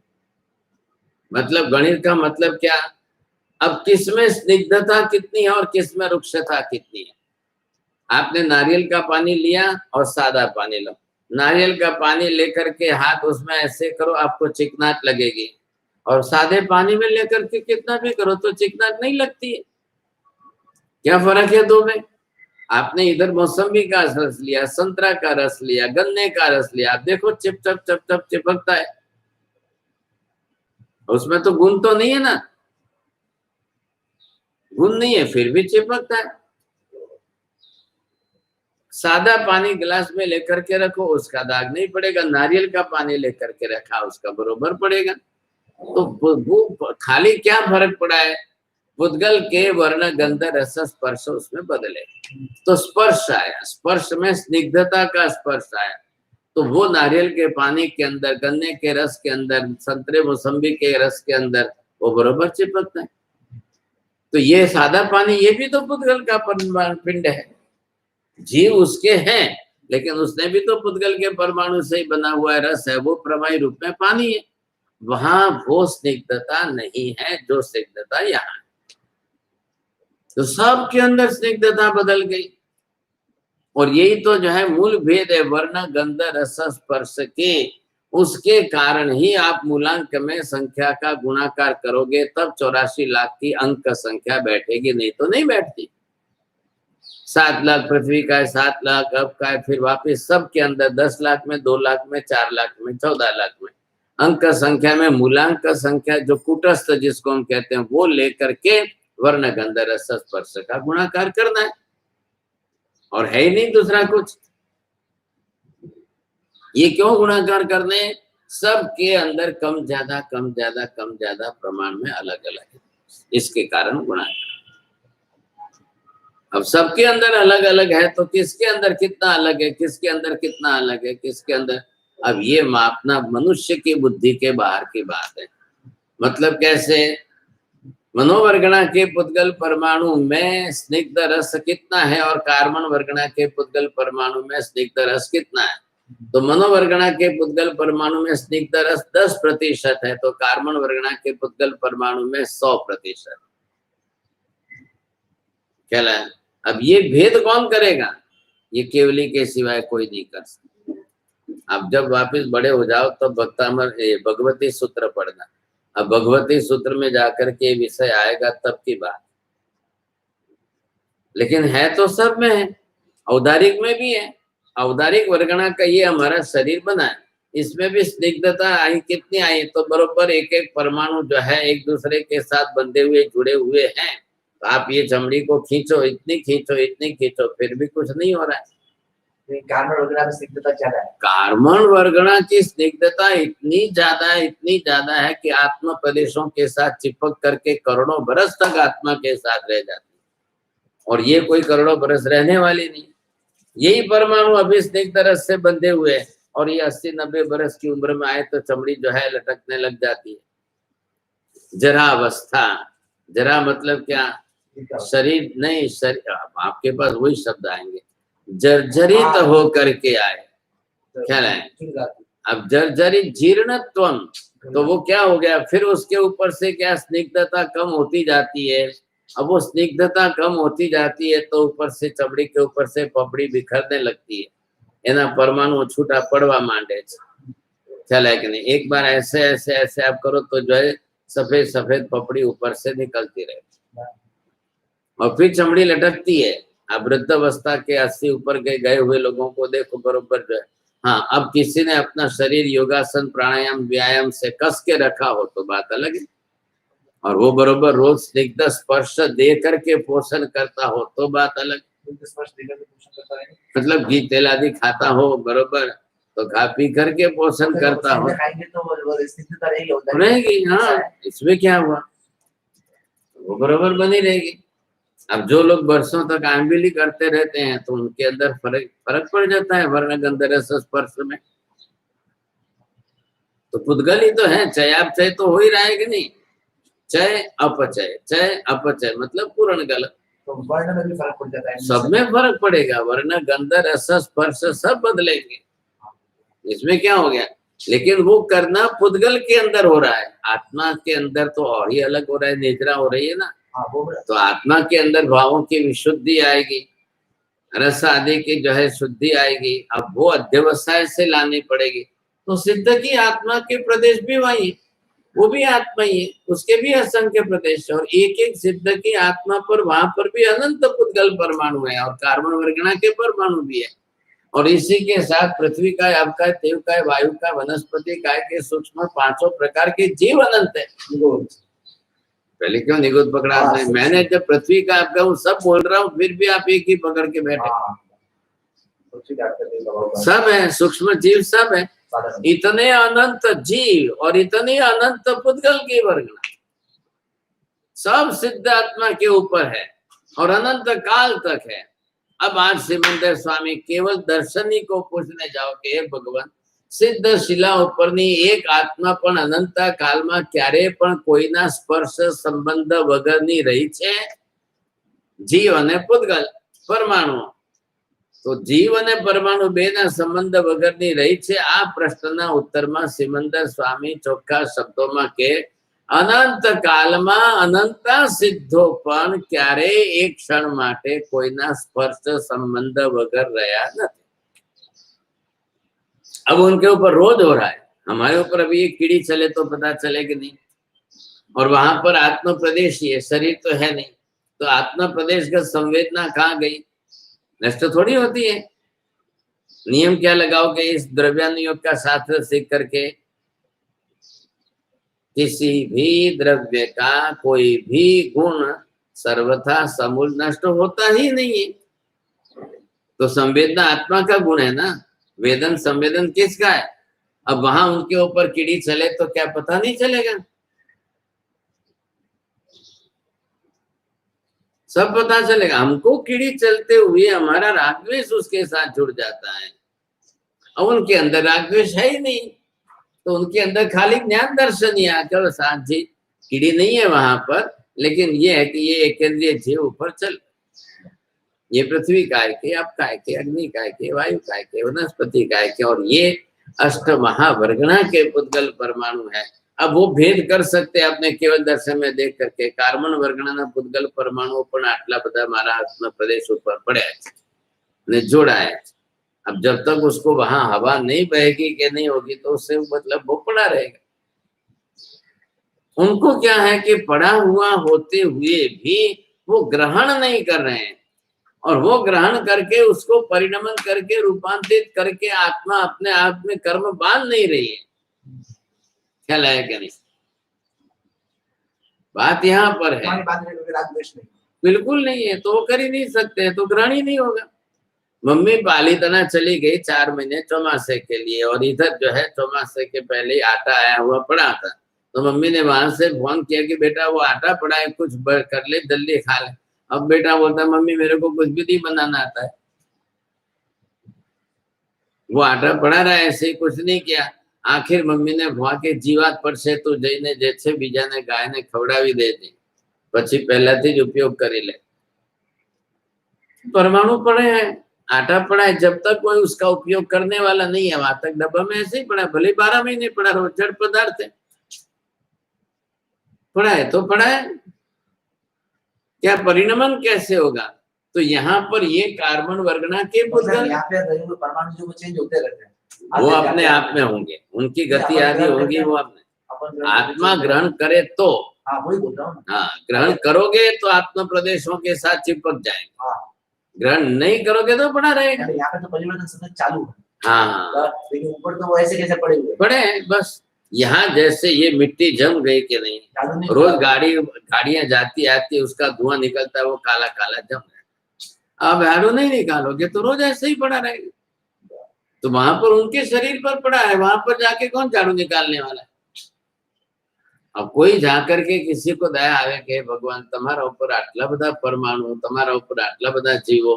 मतलब गणित का मतलब क्या? अब किसमें स्निग्धता कितनी है और किसमें रुक्षता कितनी है। आपने नारियल का पानी लिया और सादा पानी लो, नारियल का पानी लेकर के हाथ उसमें ऐसे करो आपको चिकनाहट लगेगी, और सादे पानी में लेकर के कितना भी करो तो चिकनाहट नहीं लगती है। क्या फर्क है दो में? आपने इधर मौसम्बी का रस लिया, संतरा का रस लिया, गन्ने का रस लिया, आप देखो चिप चप चप चप चिपकता है, उसमें तो गुण तो नहीं है ना, गुण नहीं है फिर भी चिपकता है। सादा पानी गिलास में लेकर के रखो उसका दाग नहीं पड़ेगा, नारियल का पानी लेकर के रखा उसका बरोबर पड़ेगा। तो वो खाली क्या फर्क पड़ा है? पुद्गल के वर्ण गंध रस स्पर्श उसमें बदले, तो स्पर्श आया, स्पर्श में स्निग्धता का स्पर्श आया, तो वो नारियल के पानी के अंदर, गन्ने के रस के अंदर, संतरे मौसम्बी के रस के अंदर वो बरोबर चिपकता है। तो ये सादा पानी ये भी तो पुद्गल का पिंड है, जीव उसके हैं, लेकिन उसने भी तो पुद्गल के परमाणु से ही बना हुआ है, रस है, वो प्रवाही रूप में पानी है। वहां वो स्निग्धता नहीं है जो स्निग्धता यहाँ है। तो सबके अंदर स्निग्धता बदल गई, और यही तो जो है मूल भेद है वर्ण गंध रस स्पर्श के। उसके कारण ही आप मूलांक में संख्या का गुणाकार करोगे तब 84 लाख की अंक संख्या बैठेगी, नहीं तो नहीं बैठती। 7 लाख पृथ्वी का है, 7 लाख अब का है, फिर वापिस सबके अंदर 10 लाख में, 2 लाख में, 4 लाख में, 14 लाख में अंक संख्या में मूलांक संख्या जो कूटस्थ जिसको हम कहते हैं वो लेकर के वर्ण गंध रस स्पर्श का गुणाकार करना है, और है ही नहीं दूसरा कुछ। ये क्यों गुणाकार करने? सबके अंदर कम ज्यादा कम ज्यादा कम ज्यादा प्रमाण में अलग अलग है, इसके कारण गुणाकार। अब सबके अंदर अलग अलग है तो किसके अंदर कितना अलग है, किसके अंदर कितना अलग है, किसके अंदर, अब ये मापना मनुष्य की बुद्धि के बाहर की बात है। मतलब कैसे? मनोवर्गणा के पुद्गल परमाणु में स्निग्ध रस कितना है और कार्बन वर्गणा के पुद्गल परमाणु में स्निग्ध रस कितना है? तो मनोवर्गणा के पुद्गल परमाणु में स्निग्ध रस 10% है, तो कार्बन वर्गणा के पुद्गल परमाणु में 100% कहला। अब ये भेद कौन करेगा? ये केवली के सिवाय कोई नहीं कर सकता। अब जब वापस बड़े हो जाओ तो भगवती सूत्र पढ़ना। अब भगवती सूत्र में जाकर के विषय आएगा तब की बात, लेकिन है तो सब में है, औदारिक में भी है। औदारिक वर्गणा का ये हमारा शरीर बना है, इसमें भी स्निग्धता आई, कितनी आई? तो बरोबर एक एक परमाणु जो है एक दूसरे के साथ बंधे हुए जुड़े हुए हैं। तो आप ये चमड़ी को खींचो, इतनी खींचो, इतनी खींचो, फिर भी कुछ नहीं हो रहा है। कार्बन वर्गणा में स्निग्धता ज्यादा है। कार्बन वर्गणा की स्निग्धता इतनी ज्यादा है कि आत्मा प्रदेशों के साथ चिपक करके करोड़ों बरस तक आत्मा के साथ रह जाती है, और ये कोई करोड़ों बरस रहने वाली नहीं। यही परमाणु अभी स्निग्ध रस से बंधे हुए हैं, और ये 80-90 बरस की उम्र में आए तो चमड़ी जो है लटकने लग जाती है। जरा अवस्था जरा मतलब क्या, शरीर नहीं, शरीर आपके पास वही शब्द आएंगे, जर्जरित हो करके आए, ख्याल है। अब जर्जरित जीर्णत्वम, तो वो क्या हो गया, फिर उसके ऊपर से क्या स्निग्धता कम होती जाती है। अब वो स्निग्धता कम होती जाती है तो ऊपर से चमड़ी के ऊपर से पपड़ी बिखरने लगती है, एना परमाणु छूटा पड़वा मांडे ख्याल है कि नहीं। एक बार ऐसे ऐसे ऐसे आप करो तो जो है सफेद सफेद पपड़ी ऊपर से निकलती रहे और फिर चमड़ी लटकती है। अब वृद्ध अवस्था के 80 ऊपर के गए हुए लोगों को देखो बरोबर जो है, हाँ अब किसी ने अपना शरीर योगासन प्राणायाम व्यायाम से कस के रखा हो तो बात अलग है, और वो बरोबर रोज स्निग्ध स्पर्श दे करके पोषण करता हो तो बात अलग। मतलब घी तेल आदि खाता हो बरोबर, तो खा पी करके पोषण करता हो रहेगी, हाँ इसमें क्या हुआ, वो बरोबर बनी रहेगी। अब जो लोग वर्षों तक आंबिली करते रहते हैं तो उनके अंदर फर्क पड़ जाता है वर्ण गंध रस स्पर्श में। तो पुद्गल ही तो है, चय आप चय तो हो ही रहा है कि नहीं, चय अपचय मतलब पूर्ण गल, तो वर्ण में भी फर्क पड़ जाता है, सब में फर्क पड़ेगा, वर्ण गंध रस स्पर्श सब बदलेंगे, इसमें क्या हो गया। लेकिन वो करना पुद्गल के अंदर हो रहा है, आत्मा के अंदर तो और ही अलग हो रहा है, निद्रा हो रही है ना। तो आत्मा के अंदर भावों की विशुद्धि आएगी, रस आदि की जो है शुद्धि आएगी, अब वो अध्यवसाय से लानी पड़ेगी। तो सिद्ध की आत्मा के प्रदेश भी वही, वो भी आत्मा ही है, उसके भी असंख्य प्रदेश है, और एक एक सिद्ध की आत्मा पर वहां पर भी अनंत पुद्गल परमाणु है और कार्बन वर्गणा के परमाणु भी है। और इसी के साथ पृथ्वी का, आपका तेव का, वायु का, वनस्पति काय के सूक्ष्म 5 प्रकार के जीव अनंत है। पहले क्यों निगुत पकड़ा आपने, मैंने जब पृथ्वी का आपका हूँ सब बोल रहा हूँ, फिर भी आप एक ही पकड़ के बैठे। सब है, सूक्ष्म जीव सब है, इतने अनंत जीव और इतने अनंत पुद्गल की वर्गना सब सिद्ध आत्मा के ऊपर है और अनंत काल तक है। अब आज सिमंदर स्वामी केवल दर्शनी को पूछने जाओ कि हे भगवान, सिद्ध शिला उपરની એક આત્મા પણ અનંત કાળમાં ક્યારે પણ કોઈના સ્પર્શ સંબંધ વગરની રહી છે? જીવ અને પુદ્ગલ પરમાણુ, તો જીવ અને પરમાણુ બેના સંબંધ વગરની રહી છે? આ પ્રશ્નના ઉત્તરમાં સિમંદર સ્વામી ચોખ્ખા શબ્દોમાં કે અનંત કાળમાં અનંતા સિદ્ધો પણ ક્યારે એક ક્ષણ માટે કોઈના સ્પર્શ સંબંધ વગર રહ્યા નથી। अब उनके ऊपर रोज हो रहा है, हमारे ऊपर अभी ये कीड़ी चले तो पता चले कि नहीं। और वहां पर आत्म प्रदेश ही है, शरीर तो है नहीं, तो आत्म प्रदेश का संवेदना कहाँ गई, नष्ट थोड़ी होती है। नियम क्या लगाओ कि इस द्रव्यानुयोग का शास्त्र सीख करके किसी भी द्रव्य का कोई भी गुण सर्वथा समूल नष्ट होता ही नहीं है। तो संवेदना आत्मा का गुण है ना, वेदन संवेदन किसका है। अब वहां उनके ऊपर कीड़ी चले तो क्या पता नहीं चलेगा, सब पता चलेगा। हमको कीड़ी चलते हुए हमारा रागद्वेष उसके साथ जुड़ जाता है, और उनके अंदर रागद्वेष है ही नहीं, तो उनके अंदर खाली ज्ञान दर्शन ही आकर साथ जी कीड़ी नहीं है वहां पर, लेकिन ये है कि ये एक केंद्रीय जीव ऊपर चल, ये पृथ्वी काय के, आप काय के, अग्नि काय के, वायु काय के, वनस्पति काय के, और ये अष्ट महावर्गणा के पुद्गल परमाणु है। अब वो भेद कर सकते हैं अपने केवल दर्शन में देख करके, कार्बन वर्गणा पुद्गल परमाणु पर आटला बधा मारा आत्म प्रदेश ऊपर पड़े ने जोड़ा है। अब जब तक उसको वहां हवा नहीं बहेगी कि नहीं होगी तो उससे मतलब वो पड़ा रहेगा। उनको क्या है कि पड़ा हुआ होते हुए भी वो ग्रहण नहीं कर रहे हैं, और वो ग्रहण करके उसको परिणमन करके रूपांतरित करके आत्मा अपने आप में कर्म बांध नहीं रही है। ख्याल है क्या नहीं, बात यहाँ पर है, बिल्कुल नहीं है, तो वो कर ही नहीं सकते, तो ग्रहण ही नहीं होगा। मम्मी पालीतना चली गई 4 महीने चौमासे के लिए, और इधर जो है चौमासे के पहले आटा आया हुआ पड़ा था, तो मम्मी ने वहां से फोन किया कि बेटा वो आटा पड़ा है, कुछ कर ले, जल्दी खा ले। अब बेटा बोलता मम्मी मेरे को कुछ भी नहीं बनाना आता है, वो आटा पड़ा रहा है, ऐसे ही कुछ नहीं किया। आखिर मम्मी ने भुआ के जीवात पर से तो जईने जे छे बीजाने गायने खवડાવી देती, પછી પહેલાથી જ ઉપયોગ કરી ले। परमाणु पड़े हैं, आटा पड़ा है, जब तक कोई उसका उपयोग करने वाला नहीं है वहां तक डब्बा में ऐसे ही पड़ा है, भले 12 महीने पड़ा रहो, जड़ पदार्थ है, पड़ा है तो पड़ा है, क्या परिणमन कैसे होगा? तो यहाँ पर ये कार्बन वर्गना के पुद्गल यहाँ पे परमाणु जो चेंज होते रहते हैं, वो अपने आप में होंगे, उनकी गति आदि होगी, वो अपने आत्मा ग्रहण करे तो, हाँ वही बोल रहा हूँ। हाँ ग्रहण करोगे तो आत्मा प्रदेशों के साथ चिपक जाएंगे, हाँ ग्रहण नहीं करोगे तो पड़ा रहेगा। यहाँ पे तो परिवर्तन सतत चालू है, हाँ लेकिन ऊपर तो वो ऐसे कैसे पड़े हुए पड़े हैं बस। यहाँ जैसे ये मिट्टी जम गई कि नहीं, चालू नहीं रोज गाड़ियां जाती आती, उसका धुआं निकलता है, वो काला काला जम है। अब झाड़ू नहीं निकालोगे तो रोज ऐसे ही पड़ा रहेगा। तो वहां पर उनके शरीर पर पड़ा है, वहां पर जाके कौन झाड़ू निकालने वाला है? अब कोई जाकर के किसी को दया आवे કે ભગવાન તમારા ઉપર આટલા બધા પરમાણુ, તમારા ઉપર આટલા બધા જીવો,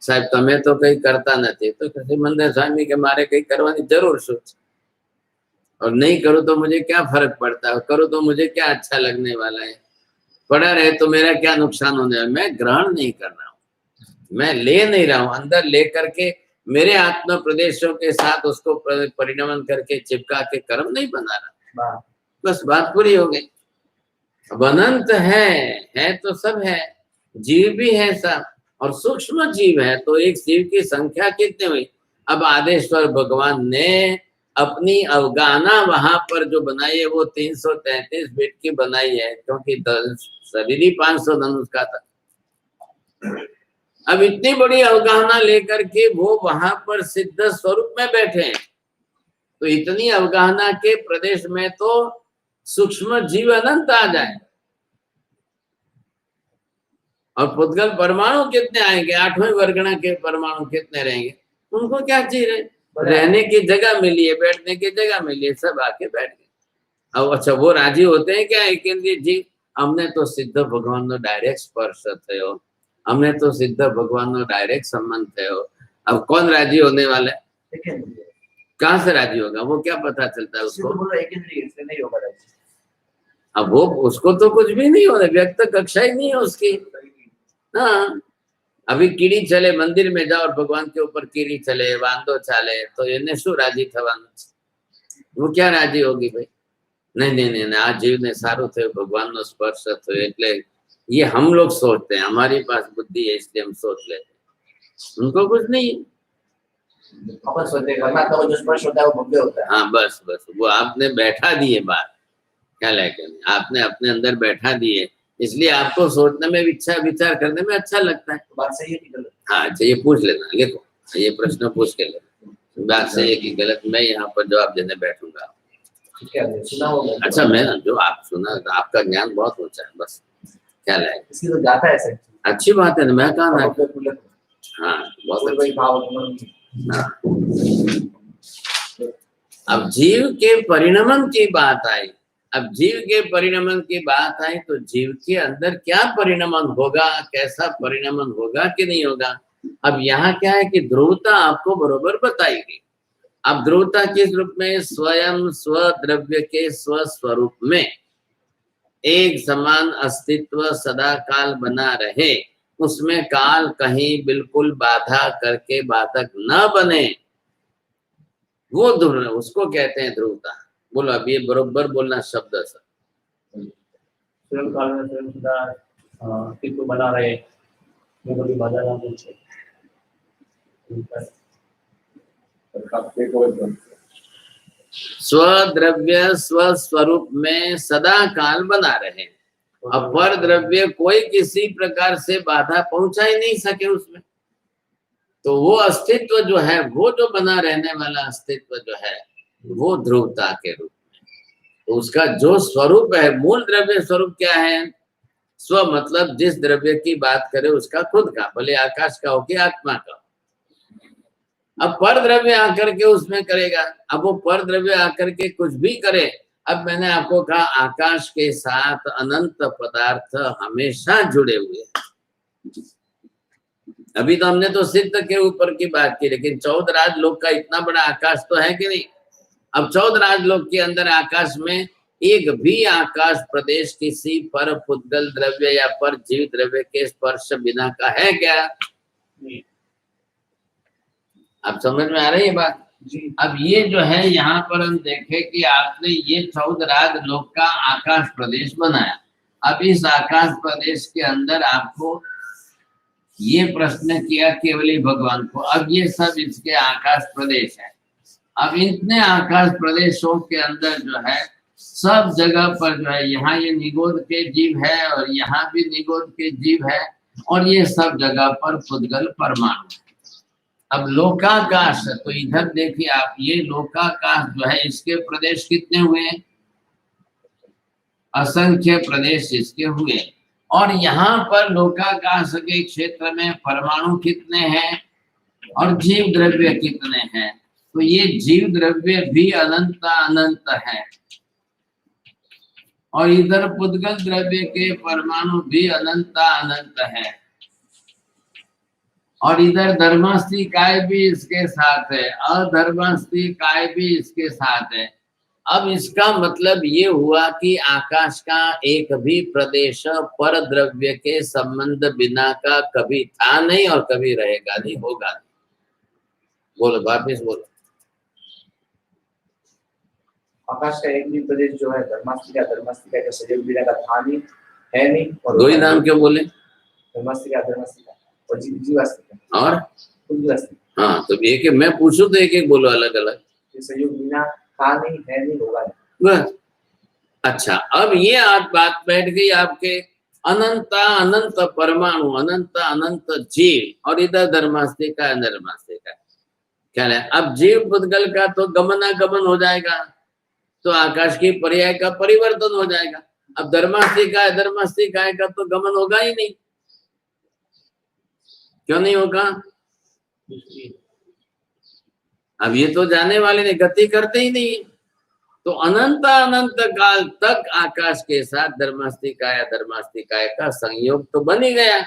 સાહેબ તમે તો કઈ કરતા નથી, તો મંદિર સ્વામી કે મારે કઈ કરવાની જરૂર શું છે? और नहीं करो तो मुझे क्या फर्क पड़ता है, करो तो मुझे क्या अच्छा लगने वाला है, पड़ा रहे तो मेरा क्या नुकसान होने वाला? मैं ग्रहण नहीं कर रहा हूँ, मैं ले नहीं रहा हूँ, अंदर ले करके मेरे आत्मा प्रदेशों के साथ उसको परिणमन करके चिपका के कर्म नहीं बना रहा, बस बात पूरी हो गई। अब अनंत है तो सब है, जीव भी है सब, और सूक्ष्म जीव है, तो एक जीव की संख्या कितनी हुई? अब आदेश्वर भगवान ने अपनी अवगाहना वहां पर जो बनाई है वो 333 बिट की बनाई है, क्योंकि शरीर ही 500 धनुष का था। अब इतनी बड़ी अवगाहना लेकर के वो वहां पर सिद्ध स्वरूप में बैठे हैं, तो इतनी अवगाहना के प्रदेश में तो सूक्ष्म जीव अनंत आ जाए, और पुद्गल परमाणु कितने आएंगे? 8वें वर्गना के परमाणु कितने रहेंगे? उनको क्या चाहिए? रहने की जगह मिली है, बैठने की जगह मिली है, सब आके बैठ गए। अब अच्छा वो राजी होते हैं क्या एक जी? हमने तो सिद्ध भगवान नो डायरेक्ट स्पर्श थयो, हमने तो सिद्ध भगवान नो डायरेक्ट संबंध थयो। अब कौन राजी होने वाला है? कहाँ से राजी होगा? वो क्या पता चलता है उसको? नहीं होगा। अब वो उसको तो कुछ भी नहीं हो रहा, व्यक्त कक्षा ही नहीं है उसकी। हाँ अभी कीड़ी चले, मंदिर में जाओ और भगवान के ऊपर कीड़ी चले, वांदो चाले, तो इन्हें शू राजी थवानु? वो क्या राजी होगी भाई? नहीं नहीं नहीं, आ जीव ने सारू थे, भगवान नो स्पर्श थयो, એટલે ये हम लोग सोचते हैं, हमारे पास बुद्धि है इसलिए हम सोच लेते हैं, उनको कुछ नहीं। अपन सोचते हैं परमात्मा को जो स्पर्श होता है वो भव्य होता है। हाँ बस बस वो आपने बैठा दिए बात, क्या लेके आपने अपने अंदर बैठा दिए, इसलिए आपको सोचने में, विचार करने में अच्छा लगता है। बात सही है कि गलत? हाँ अच्छा ये पूछ लेना, लिखो ये प्रश्न पूछ के लेना, बात सही है कि गलत, मैं यहाँ पर जवाब देने बैठूंगा। सुना होगा। अच्छा मैं जो आप सुना, आपका ज्ञान बहुत ऊंचा है, बस क्या लाए, इसकी तो जाता है सर। अच्छी बात है ना, मैं कहा ना। हाँ बहुत अच्छी। हाँ। अब जीव के परिणमन की बात आई, अब जीव के परिणमन की बात आई तो जीव के अंदर क्या परिणमन होगा, कैसा परिणमन होगा कि नहीं होगा? अब यहाँ क्या है कि ध्रुवता आपको बरोबर बताएगी। अब ध्रुवता किस रूप में? स्वयं स्वद्रव्य के स्वस्वरूप में एक समान अस्तित्व सदा काल बना रहे, उसमें काल कहीं बिल्कुल बाधा करके बाधक न बने, वो ध्रुव, उसको कहते हैं ध्रुवता। बोलो अब ये बरोबर बोलना शब्द सर। स्वयं काल में स्वयं सदा अस्तित्व बना रहे, ये बड़ी बाधा ना पूछे। स्वद्रव्य स्वस्वरूप में सदा काल बना रहे, अब पर द्रव्य कोई किसी प्रकार से बाधा पहुंचा ही नहीं सके उसमें, तो वो अस्तित्व जो है, वो जो बना रहने वाला अस्तित्व जो है, वो ध्रुवता के रूप में, तो उसका जो स्वरूप है, मूल द्रव्य स्वरूप क्या है? स्व मतलब जिस द्रव्य की बात करे उसका खुद का, भले आकाश का हो कि आत्मा का। अब पर द्रव्य आकर के उसमें करेगा, अब वो पर द्रव्य आकर के कुछ भी करे। अब मैंने आपको कहा आकाश के साथ अनंत पदार्थ हमेशा जुड़े हुए हैं। अभी तो हमने तो सिद्ध के ऊपर की बात की, लेकिन 14 राजलोक का इतना बड़ा आकाश तो है कि नहीं? अब 14 राजलोक के अंदर आकाश में एक भी आकाश प्रदेश किसी पर पुद्गल द्रव्य या पर जीव द्रव्य के स्पर्श बिना का है क्या? नहीं। अब समझ में आ रही है बात? जी। अब ये जो है यहाँ पर हम देखें कि आपने ये 14 राग लोक का आकाश प्रदेश बनाया। अब इस आकाश प्रदेश के अंदर आपको ये प्रश्न किया केवली भगवान को, अब ये सब इसके आकाश प्रदेश है। अब इतने आकाश प्रदेशों के अंदर जो है सब जगह पर जो है, यहाँ ये निगोद के जीव है और यहाँ भी निगोद के जीव है और ये सब जगह पर पुद्गल परमाणु है। अब लोकाकाश, तो इधर देखिए आप, ये लोकाकाश जो है इसके प्रदेश कितने हुए? असंख्य प्रदेश इसके हुए। और यहाँ पर लोकाकाश के क्षेत्र में परमाणु कितने हैं और जीव द्रव्य कितने हैं? तो ये जीव द्रव्य भी अनंत अनंत है और इधर पुद्गल द्रव्य के परमाणु भी अनंत अनंत है और इधर धर्मास्थी काय भी इसके साथ है, अधर्मास्थी काय भी इसके साथ है। अब इसका मतलब ये हुआ कि आकाश का एक भी प्रदेश पर द्रव्य के संबंध बिना का कभी था नहीं और कभी रहेगा नहीं, होगा नहीं। बोलो, वापिस बोलो। आकाश का एक भी प्रदेश जो है धर्मास्तिका का सहयोग बिना का था नहीं, है नहीं और दो ही नाम क्यों बोले? धर्मास्तिका और जीवास्तिका और उद्वास्तिका। हाँ, तो एक एक मैं पूछूं तो एक एक बोलो अलग अलग। सहयोग बिना था नहीं, है नहीं, होगा नहीं, बस। अच्छा, अब ये आज बात बैठ गई आपके अनंत अनंत परमाणु, अनंत अनंत जीव और इधर धर्मास्तिका अधर्मास्तिका। क्या है? अब जीव पुद्गल का तो गमनागमन हो जाएगा, तो आकाश की पर्याय का परिवर्तन हो जाएगा। अब धर्मास्तिका अधर्मास्तिका का तो गमन होगा ही नहीं। क्यों नहीं होगा? अब ये तो जाने वाले ने गति करते ही नहीं, तो अनंत अनंत काल तक आकाश के साथ धर्मास्तिका या धर्मास्तिका का संयोग तो बन ही गया।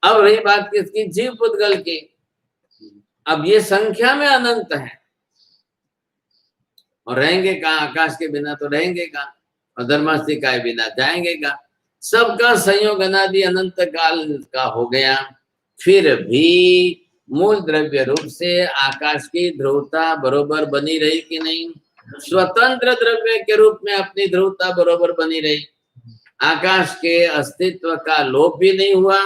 अब रही बात किसकी? जीव पुद्गल की। अब ये संख्या में अनंत है और रहेंगे कहाँ? आकाश के बिना तो रहेंगे कहाँ? और धर्मास्तिका के बिना जाएंगे कहाँ? सबका संयोग अनादि अनंत काल का हो गया। फिर भी मूल द्रव्य रूप से आकाश की ध्रुवता बरोबर बनी रही कि नहीं? स्वतंत्र द्रव्य के रूप में अपनी ध्रुवता बरोबर बनी रही। आकाश के अस्तित्व का लोप भी नहीं हुआ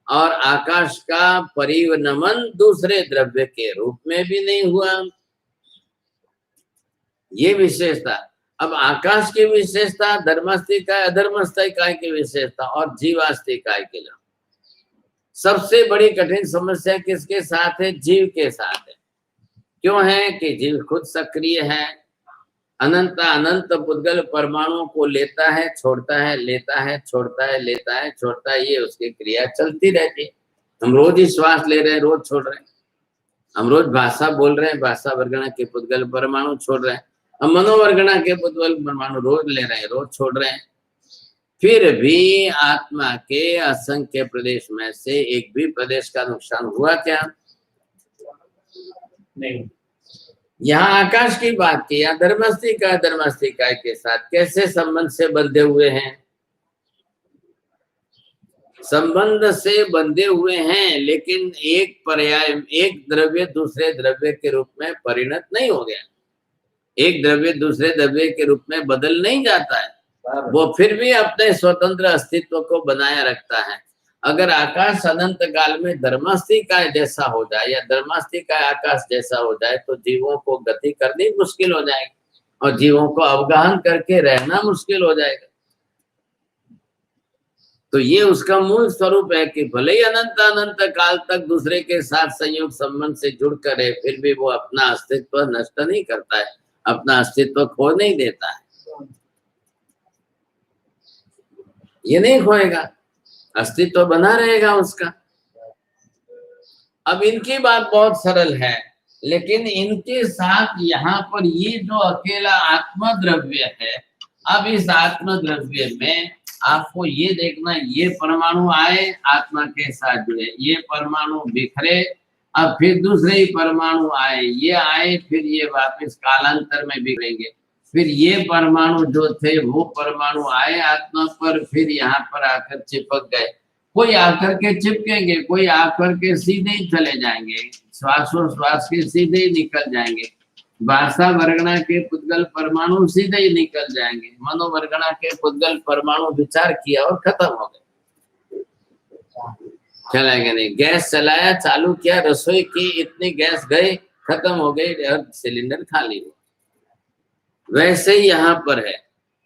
और आकाश का परिणमन दूसरे द्रव्य के रूप में भी नहीं हुआ। ये विशेषता। अब आकाश की विशेषता, धर्मास्तिका अधर्मास्तिका की विशेषता और जीवास्तिका के लिए सबसे बड़ी कठिन समस्या किसके साथ है? जीव के साथ है। क्यों है? कि जीव खुद सक्रिय है, अनंत अनंत पुद्गल परमाणुओं को लेता है, छोड़ता है, लेता है, छोड़ता है, लेता है, छोड़ता है, ये उसकी क्रिया चलती रहती है। हम रोज ही श्वास ले रहे हैं, रोज छोड़ रहे हैं। हम रोज भाषा बोल रहे हैं, भाषा वर्गणा के पुद्गल परमाणु छोड़ रहे हैं। हम मनोवर्गणा के पुद्गल परमाणु रोज ले रहे हैं, रोज छोड़ रहे हैं। फिर भी आत्मा के असंख्य प्रदेश में से एक भी प्रदेश का नुकसान हुआ क्या? नहीं। यहाँ आकाश की बात की, यहाँ धर्मास्तिका के साथ कैसे संबंध से बंधे हुए हैं? संबंध से बंधे हुए हैं, लेकिन एक पर्याय, एक द्रव्य दूसरे द्रव्य के रूप में परिणत नहीं हो गया। एक द्रव्य दूसरे द्रव्य के रूप में बदल नहीं जाता है, वो फिर भी अपने स्वतंत्र अस्तित्व को बनाए रखता है। अगर आकाश अनंत काल में धर्मास्तिका जैसा हो जाए या धर्मास्तिका आकाश जैसा हो जाए तो जीवों को गति करनी मुश्किल हो जाएगी और जीवों को अवगाहन करके रहना मुश्किल हो जाएगा। तो ये उसका मूल स्वरूप है कि भले ही अनंत अनंत काल तक दूसरे के साथ संयोग संबंध से जुड़ कर है, फिर भी वो अपना अस्तित्व नष्ट नहीं करता है, अपना अस्तित्व खो नहीं देता है। ये नहीं खोएगा, अस्तित्व बना रहेगा उसका। अब इनकी बात बहुत सरल है, लेकिन इनके साथ यहाँ पर ये जो अकेला आत्म द्रव्य है, अब इस आत्म द्रव्य में आपको ये देखना, ये परमाणु आए आत्मा के साथ जुड़े, ये परमाणु बिखरे, अब फिर दूसरे ही परमाणु आए, ये आए, फिर ये वापस कालांतर में बिखरेंगे। फिर ये परमाणु जो थे वो परमाणु आए आत्मा पर, फिर यहाँ पर आकर चिपक गए। कोई आकर के चिपकेंगे, कोई आकर के सीधे ही चले जाएंगे, श्वासोश्वास के सीधे ही निकल जाएंगे। भाषा वर्गणा के पुद्गल परमाणु सीधे ही निकल जाएंगे। मनोवर्गणा के पुद्गल परमाणु विचार किया और खत्म हो गए, चलेंगे नहीं। गैस चलाया, चालू किया, रसोई की, इतनी गैस गई, खत्म हो गई और सिलेंडर खाली हो। वैसे ही यहाँ पर है,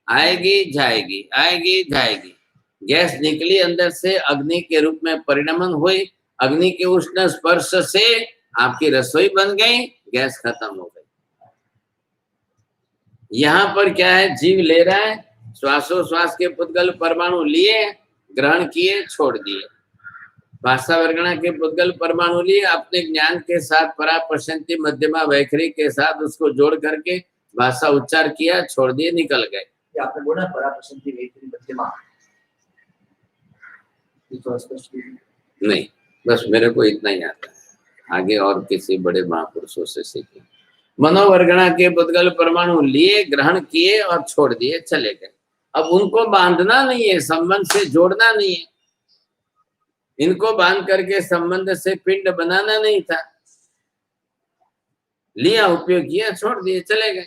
आएगी जाएगी, आएगी जाएगी। गैस निकली अंदर से, अग्नि के रूप में परिणमन हुई, अग्नि के उष्ण स्पर्श से आपकी रसोई बन गई, गैस खत्म हो गई। यहाँ पर क्या है, जीव ले रहा है, श्वासोश्वास के पुद्गल परमाणु लिए, ग्रहण किए, छोड़ दिए। भाषा वर्गणा के पुद्गल परमाणु लिए, अपने ज्ञान के साथ परा प्रशांति मध्यमा वैखरी के साथ उसको जोड़ करके भाषा उच्चार किया, छोड़ दिए, निकल गए। आपने बोला परा प्रशांति वैखरी मध्यमा, नहीं, बस मेरे को इतना ही आता है, आगे और किसी बड़े महापुरुषों से सीखे। मनोवर्गणा के पुद्गल परमाणु लिए, ग्रहण किए और छोड़ दिए, चले गए। अब उनको बांधना नहीं है, संबंध से जोड़ना नहीं है, इनको बांध करके संबंध से पिंड बनाना नहीं था। लिया, उपयोग किया, छोड़ दिए, चले गए।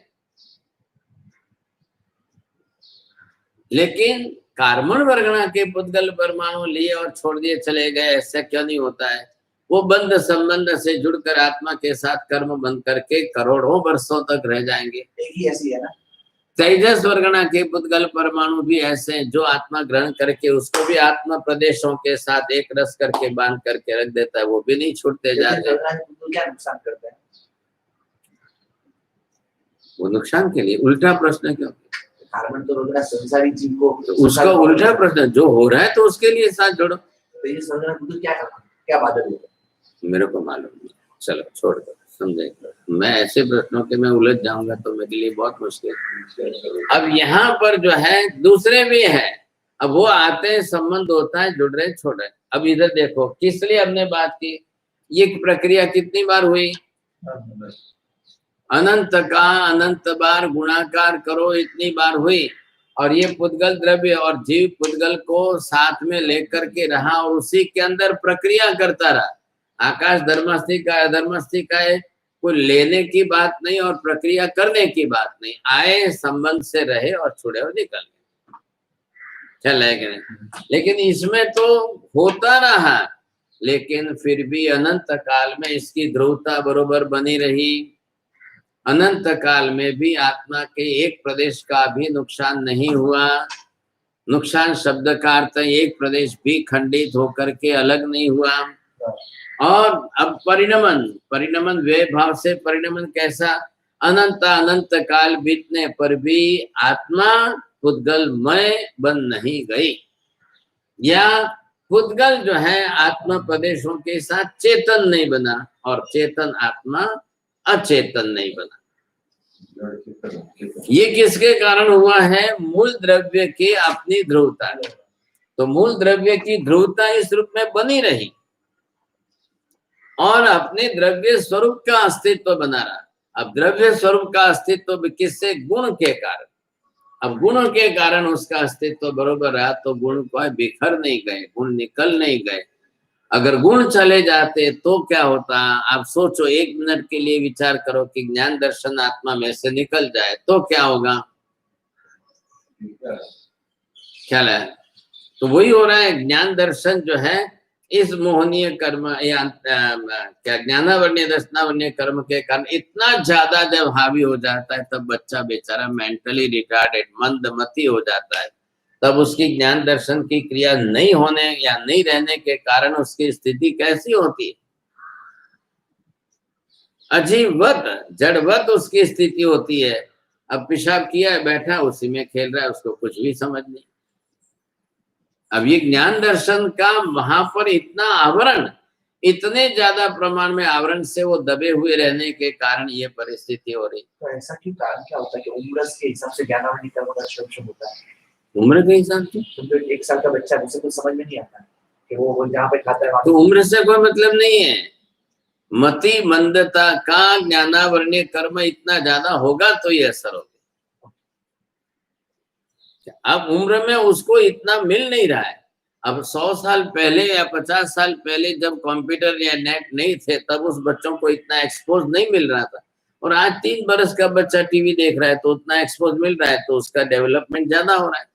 लेकिन कार्बन वर्गणा के पुद्गल परमाणु लिए और छोड़ दिए, चले गए, ऐसा क्यों नहीं होता है? वो बंध संबंध से जुड़कर आत्मा के साथ कर्म बंध करके करोड़ों वर्षों तक रह जाएंगे। एक ही ऐसी है ना। तेजस वर्गणा के पुद्गल परमाणु भी ऐसे हैं, जो आत्मा ग्रहण करके उसको भी आत्मा प्रदेशों के साथ एक रस करके बांध करके रख देता है, वो भी नहीं छूटते जाते। क्या नुकसान करते हैं? वो नुकसान के लिए। उल्टा प्रश्न क्यों? कार्बन तो रोकना संसारी जीव को, तो उसका उल्टा प्रश्न, जो हो रहा है तो उसके लिए साथ जोड़ो। तो ये समझना क्या करना, क्या बादल होगा? मेरे को मालूम नहीं, चलो छोड़ दो, समझेगा। मैं ऐसे प्रश्नों के मैं उलझ जाऊंगा तो मेरे लिए बहुत मुश्किल। अब यहाँ पर जो है दूसरे भी है, अब वो आते हैं, संबंध होता है, जुड़ रहे, छोड़ रहे। अब इधर देखो, किस लिए हमने बात की, ये प्रक्रिया कितनी बार हुई? अनंत का अनंत बार गुणाकार करो, इतनी बार हुई। और ये पुद्गल द्रव्य और जीव पुद्गल को साथ में लेकर के रहा और उसी के अंदर प्रक्रिया करता रहा। आकाश धर्मस्थी का अधर्मस्थी का है, कोई लेने की बात नहीं और प्रक्रिया करने की बात नहीं। आए, संबंध से रहे और छुड़े और निकल गए, चले गए। लेकिन इसमें तो होता रहा, लेकिन फिर भी अनंत काल में इसकी ध्रुवता बरोबर बनी रही। अनंत काल में भी आत्मा के एक प्रदेश का भी नुकसान नहीं हुआ। नुकसान शब्द का अर्थ एक प्रदेश भी खंडित होकर के अलग नहीं हुआ। और अब परिणमन वे भाव से परिणमन कैसा? अनंत काल बीतने पर भी आत्मा पुद्गलमय बन नहीं गई, या पुद्गल जो है आत्मा प्रदेशों के साथ चेतन नहीं बना और चेतन आत्मा अचेतन नहीं बना। ये किसके कारण हुआ है? मूल द्रव्य की अपनी ध्रुवता। तो मूल द्रव्य की ध्रुवता इस रूप में बनी रही और अपने द्रव्य स्वरूप का अस्तित्व बना रहा। अब द्रव्य स्वरूप का अस्तित्व किससे? गुण के कारण। अब गुण के कारण उसका अस्तित्व बरोबर रहा, तो गुण को बिखर नहीं गए, गुण निकल नहीं गए। अगर गुण चले जाते तो क्या होता? आप सोचो, 1 मिनट के लिए विचार करो कि ज्ञान दर्शन आत्मा में से निकल जाए तो क्या होगा? ख्याल है? तो वही हो रहा है। ज्ञान दर्शन जो है इस मोहनीय कर्म या क्या ज्ञानावरणीय दर्शनावरणीय कर्म के कारण इतना ज्यादा जब हावी हो जाता है, तब बच्चा बेचारा मेंटली रिटार्डेड, मंदमती हो जाता है। तब उसकी ज्ञान दर्शन की क्रिया नहीं होने या नहीं रहने के कारण उसकी स्थिति कैसी होती है? अजीबवत, जड़वत उसकी स्थिति होती है। अब पेशाब किया है, बैठा उसी में खेल रहा है, उसको कुछ भी समझ नहीं। अब ये ज्ञान दर्शन का वहां पर इतना आवरण, इतने ज्यादा प्रमाण में आवरण से वो दबे हुए रहने के कारण ये परिस्थिति हो रही। तो ऐसा क्यों? कारण क्या होता है कि उम्र के हिसाब से ज्ञानावरणीय कर्म का शुभ होता है? उम्र के हिसाब से? तो 1 साल का बच्चा, उसे तो समझ में नहीं आता कि वो जहाँ पे खाता है। तो उम्र से कोई मतलब नहीं है। मति मंदता का ज्ञानावरणीय कर्म इतना ज्यादा होगा तो ये असर होगा। अब उम्र में उसको इतना मिल नहीं रहा है। अब 100 साल पहले या 50 साल पहले जब कंप्यूटर या नेट नहीं थे तब उस बच्चों को इतना एक्सपोज नहीं मिल रहा था, और आज 3 बरस का बच्चा टीवी देख रहा है तो उतना एक्सपोज मिल रहा है, तो उसका डेवलपमेंट ज्यादा हो रहा है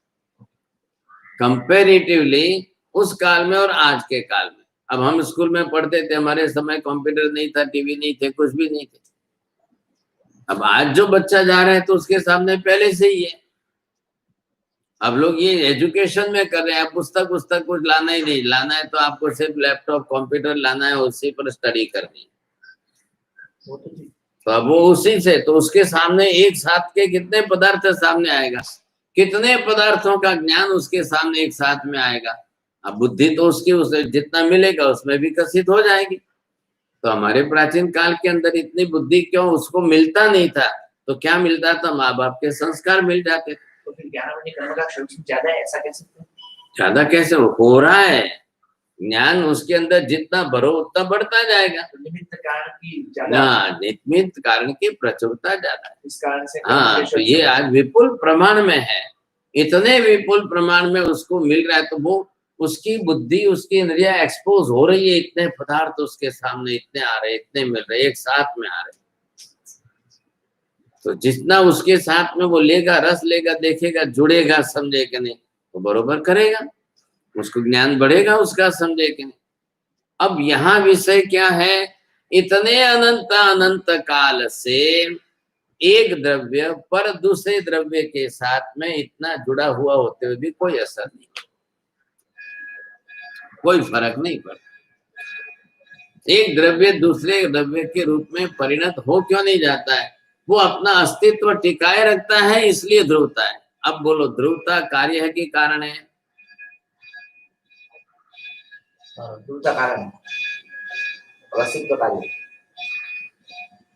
कंपेरेटिवली उस काल में और आज के काल में। अब हम स्कूल में पढ़ते थे, हमारे समय कंप्यूटर नहीं था, टीवी नहीं थे, कुछ भी नहीं थे। अब आज जो बच्चा जा रहा है तो उसके सामने पहले से ही है। अब लोग ये एजुकेशन में कर रहे हैं, पुस्तक कुछ लाना ही नहीं, लाना है तो आपको सिर्फ लैपटॉप कंप्यूटर लाना है, उसी पर स्टडी करनी है। तो अब वो उसी से, तो उसके सामने एक साथ के कितने पदार्थ सामने आएगा, कितने पदार्थों का ज्ञान उसके सामने एक साथ में आएगा। अब बुद्धि तो उसकी उसे जितना मिलेगा उसमें विकसित हो जाएगी। तो हमारे प्राचीन काल के अंदर इतनी बुद्धि क्यों उसको मिलता नहीं था, तो क्या मिलता था, माँ बाप के संस्कार मिल जाते। तो फिर 11 बजे कर्म का क्षण ज्यादा है, ऐसा कह सकते हैं? ज्यादा कैसे हो रहा है, ज्ञान उसके अंदर जितना भरो उतना बढ़ता जाएगा। तो निमित्त कारण की ज्यादा, निमित्त कारण की प्रचुरता ज्यादा है, इस कारण से हाँ। तो ये आज विपुल प्रमाण में है, इतने विपुल प्रमाण में उसको मिल रहा है, तो वो उसकी बुद्धि उसकी इंद्रिया एक्सपोज हो रही है, इतने पदार्थ उसके सामने इतने आ रहे, इतने मिल रहे, एक साथ में आ रहे। तो जितना उसके साथ में वो लेगा, रस लेगा, देखेगा, जुड़ेगा, समझेगा नहीं तो बरोबर करेगा, उसको ज्ञान बढ़ेगा उसका, समझे कि नहीं। अब यहाँ विषय क्या है, इतने अनंत अनंत काल से एक द्रव्य पर दूसरे द्रव्य के साथ में इतना जुड़ा हुआ होते हुए भी कोई असर नहीं, कोई फर्क नहीं पड़ता। एक द्रव्य दूसरे द्रव्य के रूप में परिणत हो क्यों नहीं जाता है, वो अपना अस्तित्व टिकाए रखता है, इसलिए ध्रुवता है। अब बोलो, ध्रुवता कार्य है कि कारण है? ध्रुवता कारण है, अस्तित्व कार्य।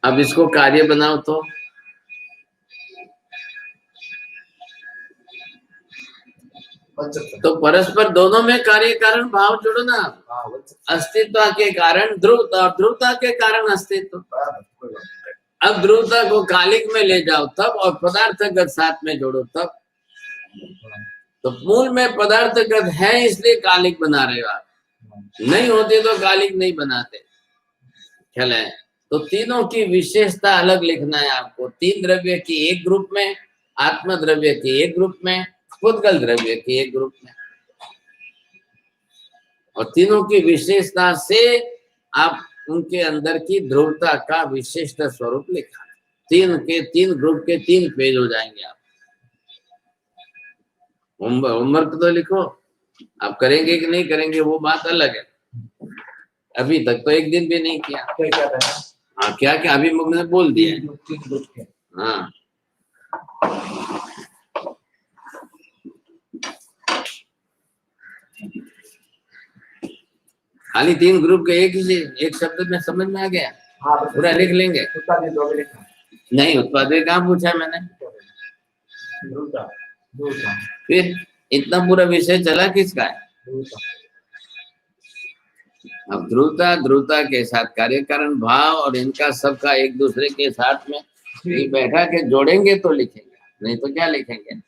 अब इसको कार्य बनाओ तो परस्पर दोनों में कार्य कारण भाव जोड़ो ना। अस्तित्व के कारण ध्रुवता, और ध्रुवता के कारण अस्तित्व। अब ध्रुवता को कालिक में ले जाओ तब, और पदार्थगत साथ में जोड़ो तब। तो मूल में पदार्थगत है इसलिए कालिक बना रहे हो आप, नहीं होते तो कालिक नहीं बनाते। ख्याल है? तो तीनों की विशेषता अलग लिखना है आपको। 3 द्रव्य की एक ग्रुप में, आत्म द्रव्य की एक ग्रुप में, पुद्गल द्रव्य की एक ग्रुप में, और तीनों की विशेषता से आप उनके अंदर की ध्रुवता का विशिष्ट स्वरूप लिखा। 3 ग्रुप के 3 पेज हो जाएंगे आप। होमवर्क तो लिखो, आप करेंगे कि नहीं करेंगे वो बात अलग है। अभी तक तो एक दिन भी नहीं किया। हाँ, क्या क्या अभी मैंने बोल दिया। हाँ, खाली 3 ग्रुप के एक शब्द में समझ में आ गया। हाँ, पूरा लिख लेंगे। नहीं, उत्पाद कहाँ पूछा मैंने, फिर इतना पूरा विषय चला किसका है? अब ध्रुवता के साथ कार्य कारण भाव, और इनका सबका एक दूसरे के साथ में बैठा के जोड़ेंगे तो लिखेंगे, नहीं तो क्या लिखेंगे।